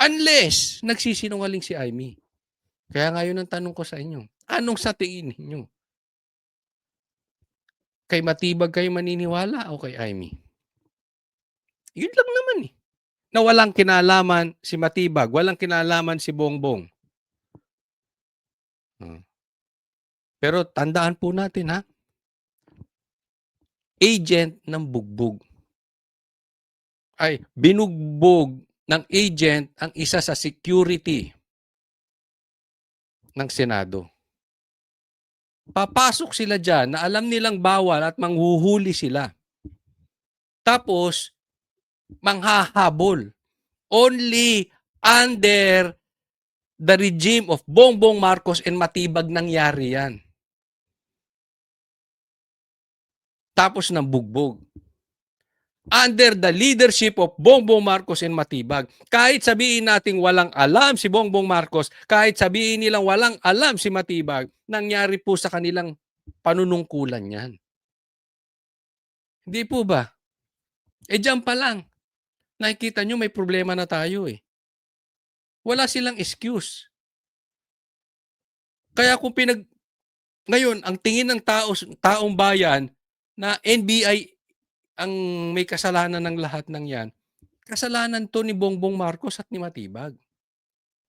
Unless nagsisinungaling si Amy. Kaya ngayon ang tanong ko sa inyo, anong sa tingin ninyo? Kay Matibag kayo maniniwala o kay Amy? Yun lang naman eh. Na walang kinalaman si Matibag, walang kinalaman si Bongbong. Pero tandaan po natin ha, agent ng bugbog. Ay, binugbog ng agent ang isa sa security ng Senado. Papasok sila dyan na alam nilang bawal at manghuhuli sila. Tapos, manghahabol. Only under the regime of Bongbong Marcos and Matibag nangyari yan. Tapos ng bugbog. Under the leadership of Bongbong Marcos and Matibag. Kahit sabihin nating walang alam si Bongbong Marcos, kahit sabihin nilang walang alam si Matibag, nangyari po sa kanilang panunungkulan yan. Hindi po ba? Diyan pa lang. Nakikita nyo may problema na tayo eh. Wala silang excuse. Kaya kung ngayon, ang tingin ng taong bayan na NBI ang may kasalanan ng lahat ng yan, kasalanan to ni Bongbong Marcos at ni Matibag.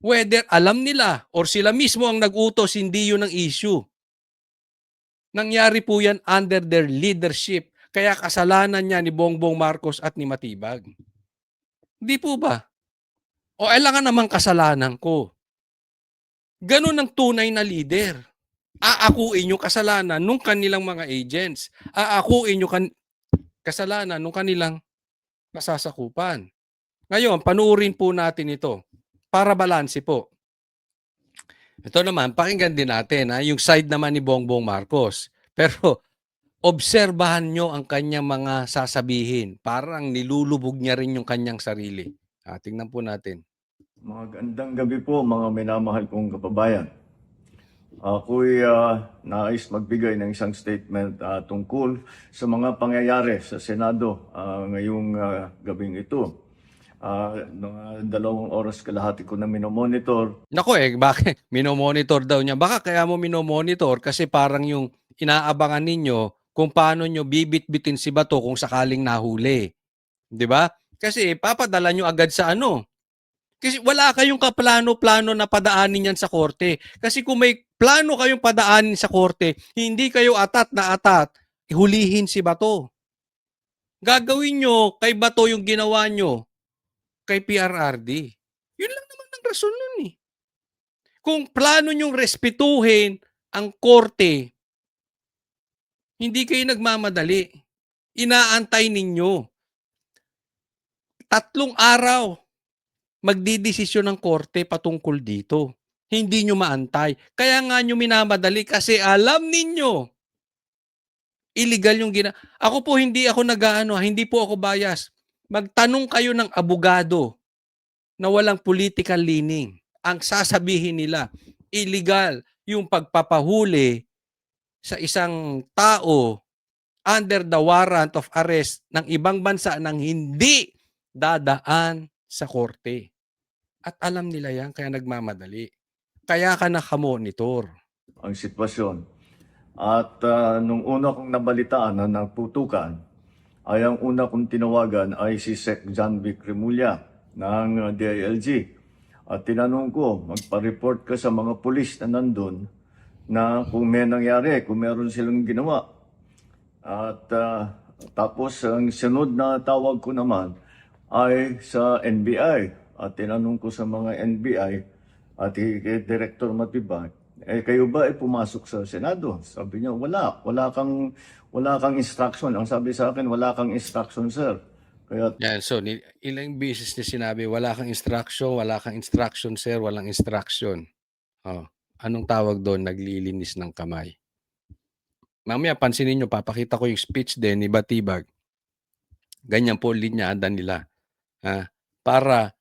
Whether alam nila or sila mismo ang nag-utos, hindi yun ang issue. Nangyari po yan under their leadership. Kaya kasalanan niya ni Bongbong Marcos at ni Matibag. Hindi po ba? O alangan naman kasalanan ko. Ganun ang tunay na leader. Aakuin yung kasalanan nung kanilang mga agents. Aakuin yung kasalanan nung kanilang masasakupan. Ngayon, panuurin po natin ito para balanse po. Ito naman, pakinggan din natin yung side naman ni Bongbong Marcos. Pero obserbahan nyo ang kanyang mga sasabihin. Parang nilulubog niya rin yung kanyang sarili. Tingnan po natin. Magandang gabi po mga minamahal kong kababayan. Ako'y nais magbigay ng isang statement tungkol sa mga pangyayari sa Senado ngayong gabing ito. Mga 2 oras kalahati ko na minomonitor. Nako bakit? Minomonitor daw niya. Baka kaya mo minomonitor kasi parang yung inaabangan ninyo kung paano nyo bibit-bitin si Bato kung sakaling nahuli. Di ba? Kasi papadala nyo agad sa ano. Kasi wala kayong kaplano-plano na padaanin yan sa korte. Kasi kung may plano kayong padaanin sa korte, hindi kayo atat na atat, hulihin si Bato. Gagawin nyo kay Bato yung ginawa nyo kay PRRD. Yun lang naman ang rason nun eh. Kung plano nyong respetuhin ang korte, hindi kayo nagmamadali. Inaantay ninyo. 3 araw magdidesisyon ng korte patungkol dito. Hindi nyo maantay. Kaya nga nyo minamadali kasi alam ninyo illegal yung Ako po hindi ako hindi po ako bias. Magtanong kayo ng abogado na walang political leaning. Ang sasabihin nila, illegal yung pagpapahuli sa isang tao under the warrant of arrest ng ibang bansa nang hindi dadaan sa korte. At alam nila yan, kaya nagmamadali. Kaya ka nakamonitor. Ang sitwasyon. At nung una kong nabalitaan na nagputukan, ay ang una kong tinawagan ay si Sec. John Vic Remulla ng DILG. At tinanong ko, magpa-report ka sa mga pulis na nandun na kung may nangyari, kung meron silang ginawa. At tapos ang sunod na tawag ko naman ay sa NBI. At tinanong ko sa mga NBI at kay Director Matibag, kayo ba ay pumasok sa Senado? Sabi niya, wala kang instruction. Ang sabi sa akin, wala kang instruction, sir. Kaya Yan, so ilang beses niya sinabi, wala kang instruction, sir, walang instruction. Oh, anong tawag doon? Naglilinis ng kamay. Mamaya pansinin niyo, papakita ko yung speech din ni Batibag. Ganyan po linyada nila. Para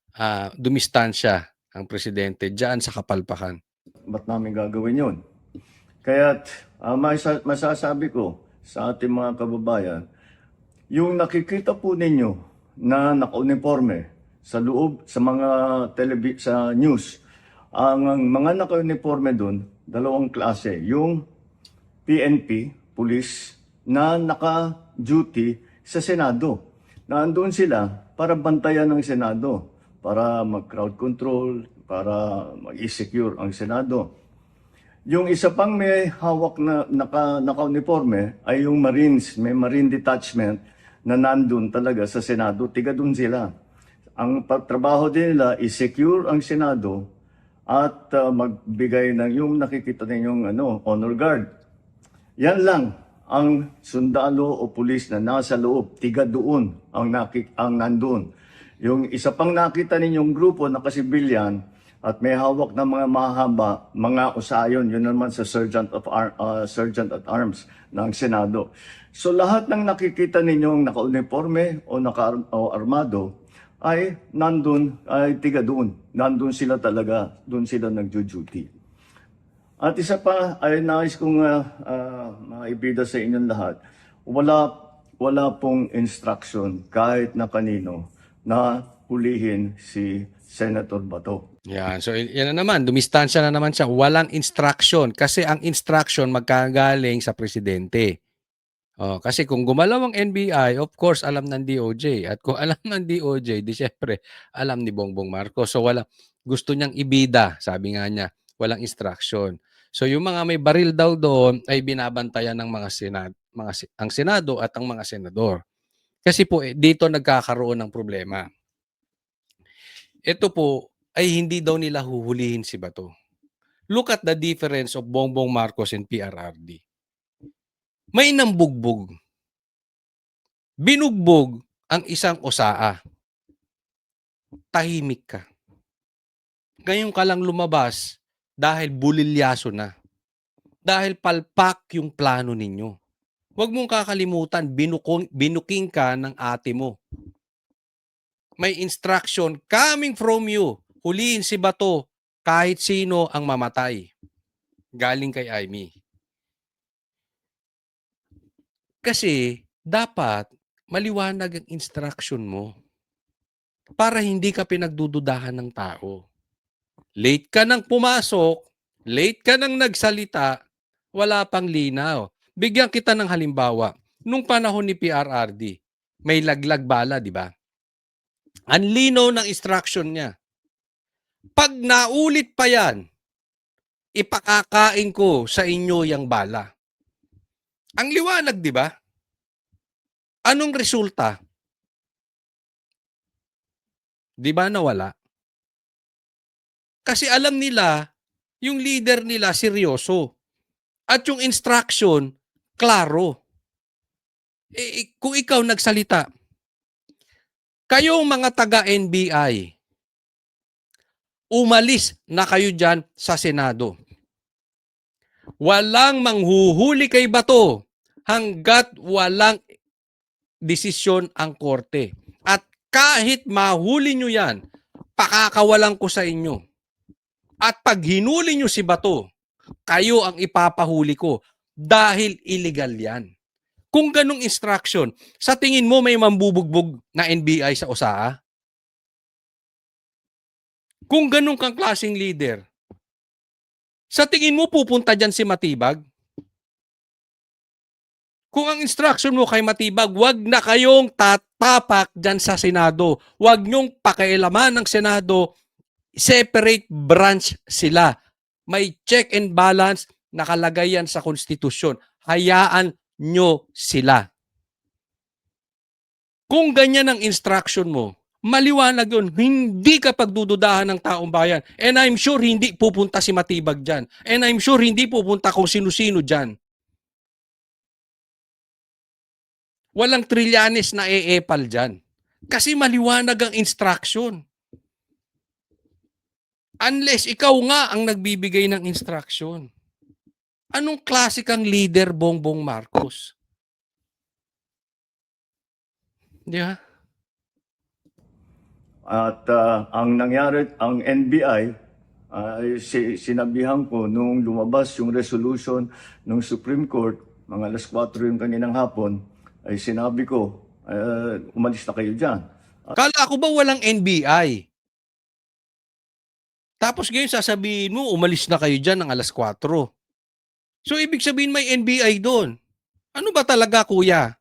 dumistansya ang presidente diyan sa kapalpakan. ba't namin gagawin yun? Kaya masasabi ko sa ating mga kababayan, yung nakikita po ninyo na naka-uniforme sa loob, sa mga sa news, ang mga naka-uniforme doon, dalawang klase. Yung PNP, police, na naka-duty sa Senado. Nandoon sila para bantayan ng Senado, para mag-crowd control, para mag-secure ang Senado. Yung isa pang may hawak na naka-uniforme ay yung Marines, may Marine Detachment na nandun talaga sa Senado, tiga dun sila. Ang trabaho din nila is secure ang Senado at magbigay ng yung nakikita ninyong honor guard. Yan lang ang sundalo o pulis na nasa loob, tiga doon ang nandun. Yung isa pang nakita ninyong grupo na kasibilyan at may hawak ng mga mahaba, mga usayon, yun naman sa Sergeant at Arms ng Senado. So lahat ng nakikita ninyong naka-uniforme o naka-armado ay nandun, ay tiga doon. Nandun sila talaga, doon sila nagjo-duty. At isa pa ay nais kong maibida sa inyong lahat, wala pong instruction kahit na kanino na hulihin si Senator Bato. Yan. So, yan na naman. Dumistansya na naman siya. Walang instruction. Kasi ang instruction magkagaling sa presidente. Kasi kung gumalaw ang NBI, of course, alam ng DOJ. At kung alam ng DOJ, di syempre, alam ni Bongbong Marcos. So, gusto niyang ibida, sabi nga niya, walang instruction. So, yung mga may baril daw doon ay binabantayan ng ang Senado at ang mga senador. Kasi po, dito nagkakaroon ng problema. Ito po ay hindi daw nila huhulihin si Bato. Look at the difference of Bongbong Marcos and PRRD. May nambugbog. Binugbog ang isang osaa. Tahimik ka. Ngayon ka lang lumabas dahil bulilyaso na. Dahil palpak yung plano ninyo. Huwag mong kakalimutan, binuking ka ng ate mo. May instruction coming from you. Huliin si Bato kahit sino ang mamatay. Galing kay Amy. Kasi dapat maliwanag ang instruction mo para hindi ka pinagdududahan ng tao. Late ka nang pumasok, late ka nang nagsalita, wala pang linaw. Bigyan kita ng halimbawa. Nung panahon ni PRRD, may laglag bala, di ba? Ang linaw ng instruction niya. Pag naulit pa yan, ipakakain ko sa inyo yung bala. Ang liwanag, di ba? Anong resulta? Di ba nawala? Kasi alam nila, yung leader nila seryoso. At yung instruction, klaro. Kung ikaw nagsalita, kayong mga taga-NBI, umalis na kayo dyan sa Senado. Walang manghuhuli kay Bato hanggat walang desisyon ang korte. At kahit mahuli nyo yan, pakakawalan ko sa inyo. At pag hinuli nyo si Bato, kayo ang ipapahuli ko dahil illegal yan. Kung ganong instruction, sa tingin mo may mambubugbog na NBI sa OSAA? Kung ganong kang klaseng leader, sa tingin mo pupunta dyan si Matibag? Kung ang instruction mo kay Matibag, wag na kayong tatapak dyan sa Senado. Wag nyong pakialaman ng Senado. Separate branch sila. May check and balance, nakalagay yan sa konstitusyon. Hayaan nyo sila. Kung ganyan ang instruction mo, maliwanag yun, hindi ka pagdududahan ng taong bayan. And I'm sure hindi pupunta si Matibag dyan. And I'm sure hindi pupunta kung sino-sino dyan. Walang Trillanes na eepal dyan. Kasi maliwanag ang instruction. Unless ikaw nga ang nagbibigay ng instruction. Anong klase kang leader, Bongbong Marcos? Di ba? At ang nangyari, ang NBI, sinabihan ko nung lumabas yung resolution ng Supreme Court, mga alas 4 yung kaninang hapon, ay sinabi ko, umalis na kayo dyan. Kala ko ba walang NBI? Tapos ngayon sasabihin mo, umalis na kayo dyan ng alas 4. So ibig sabihin may NBI doon. Ano ba talaga, kuya?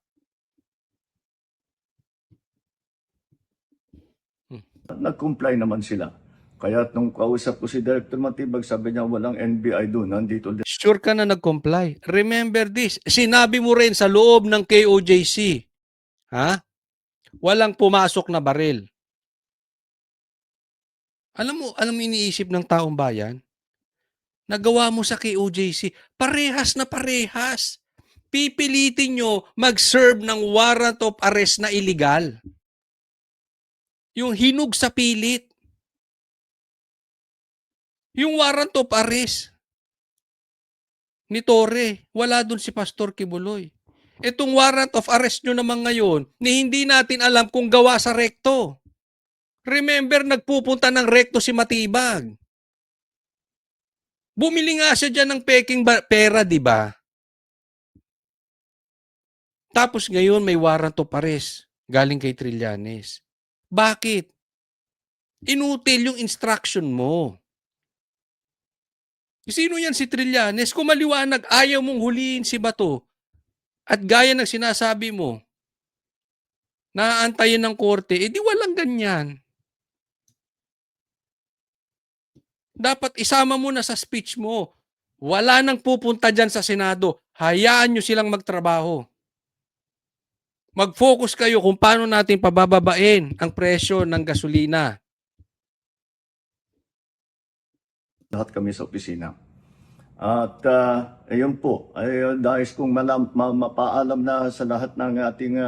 Nag-comply naman sila. Kaya nung kausap ko si Director Matibag, sabi niya walang NBI doon, nandito din. Sure ka na nag-comply. Remember this, sinabi mo rin sa loob ng KOJC, ha? Walang pumasok na baril. Alam mo iniisip ng taong bayan? Nagawa mo sa KOJC, parehas na parehas. Pipilitin nyo mag-serve ng warrant of arrest na illegal. Yung hinug sa pilit. Yung warrant of arrest ni Torre, wala dun si Pastor Kibuloy. Itong warrant of arrest nyo naman ngayon, ni hindi natin alam kung gawa sa rekto. Remember, nagpupunta ng rekto si Matibag. Bumili nga siya dyan ng peking pera, di ba? Tapos ngayon may warrant of arrest galing kay Trillanes. Bakit? Inutil yung instruction mo. Sino yan si Trillanes? Kung maliwanag, ayaw mong huliin si Bato. At gaya ng sinasabi mo, naaantayin ng korte, di walang ganyan. Dapat isama mo na sa speech mo. Wala nang pupunta dyan sa Senado. Hayaan nyo silang magtrabaho. Mag-focus kayo kung paano natin pabababain ang presyo ng gasolina. Lahat kami sa opisina. At ayun po, ay dahil kung mapaalam na sa lahat ng ating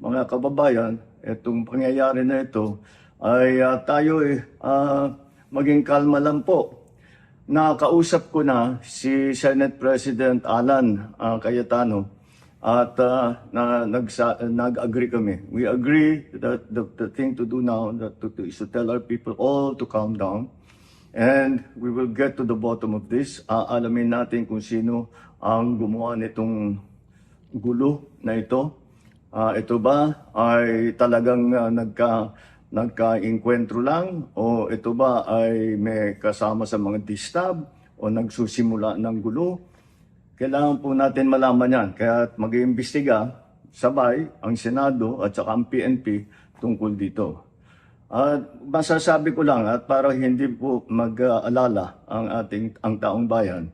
mga kababayan, itong pangyayari na ito, ay tayo maging kalma lang po. Nakausap ko na si Senate President Alan Cayetano at nag-agree kami. We agree that the thing to do now is to tell our people all to calm down. And we will get to the bottom of this. Alamin natin kung sino ang gumawa nitong gulo na ito. Ito ba ay talagang nagka-enkwentro lang? O ito ba ay may kasama sa mga distab? O nagsusimula ng gulo? Kailangan po natin malaman yan. Kaya mag-iimbestiga sabay ang Senado at saka ang PNP tungkol dito. Masasabi ko lang at para hindi po mag-alala ang taong bayan,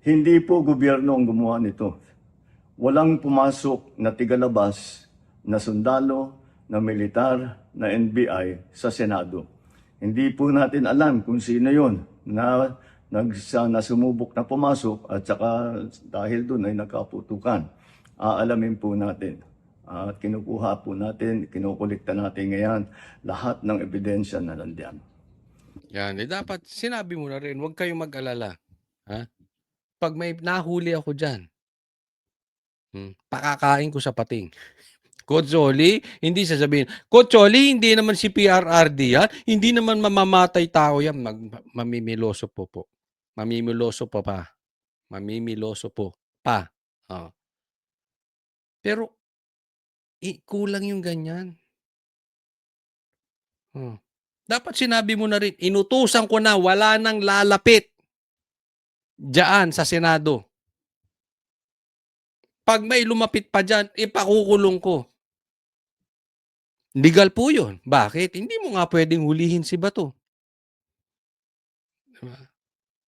hindi po gobyerno ang gumawa nito. Walang pumasok na tigalabas na sundalo, na militar, na NBI sa Senado. Hindi po natin alam kung sino yun na sumubok na pumasok at saka dahil doon ay nagkaputukan. Aalamin po natin. At kinukuha po natin, kinukulikta natin ngayon lahat ng ebidensya na nandiyan. Yan, dapat sinabi mo na rin, huwag kayong mag-alala. Ha? Pag may nahuli ako dyan, pakakain ko sa pating. Coach Oli, hindi sasabihin, Coach Oli, hindi naman si PRRD yan, hindi naman mamamatay tao yan, mamimiloso po. Mamimiloso po pa. Mamimiloso po pa. Oh. Pero, kulang yung ganyan. Dapat sinabi mo na rin, inutusan ko na wala nang lalapit diyan sa Senado. Pag may lumapit pa dyan, ipakukulong ko. Legal po yun. Bakit? Hindi mo nga pwedeng hulihin si Bato. Diba?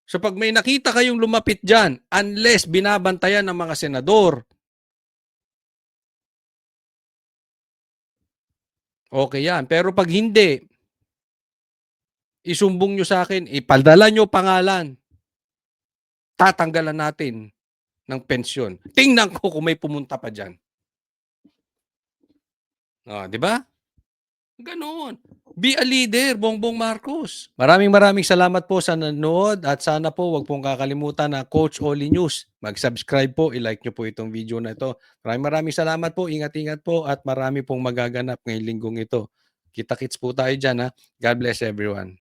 So pag may nakita kayong lumapit dyan, unless binabantayan ng mga senador, okay yan. Pero pag hindi, isumbong nyo sa akin, ipadala nyo pangalan, tatanggalan natin ng pensyon. Tingnan ko kung may pumunta pa dyan. Di ba? Ganon. Be a leader, Bongbong Marcos. Maraming salamat po sa nanood at sana po wag pong kakalimutan na Coach Oli News. Mag-subscribe po, i-like nyo po itong video na ito. Maraming salamat po, ingat-ingat po at marami pong magaganap ngayong linggong ito. Kita-kits po tayo dyan ha. God bless everyone.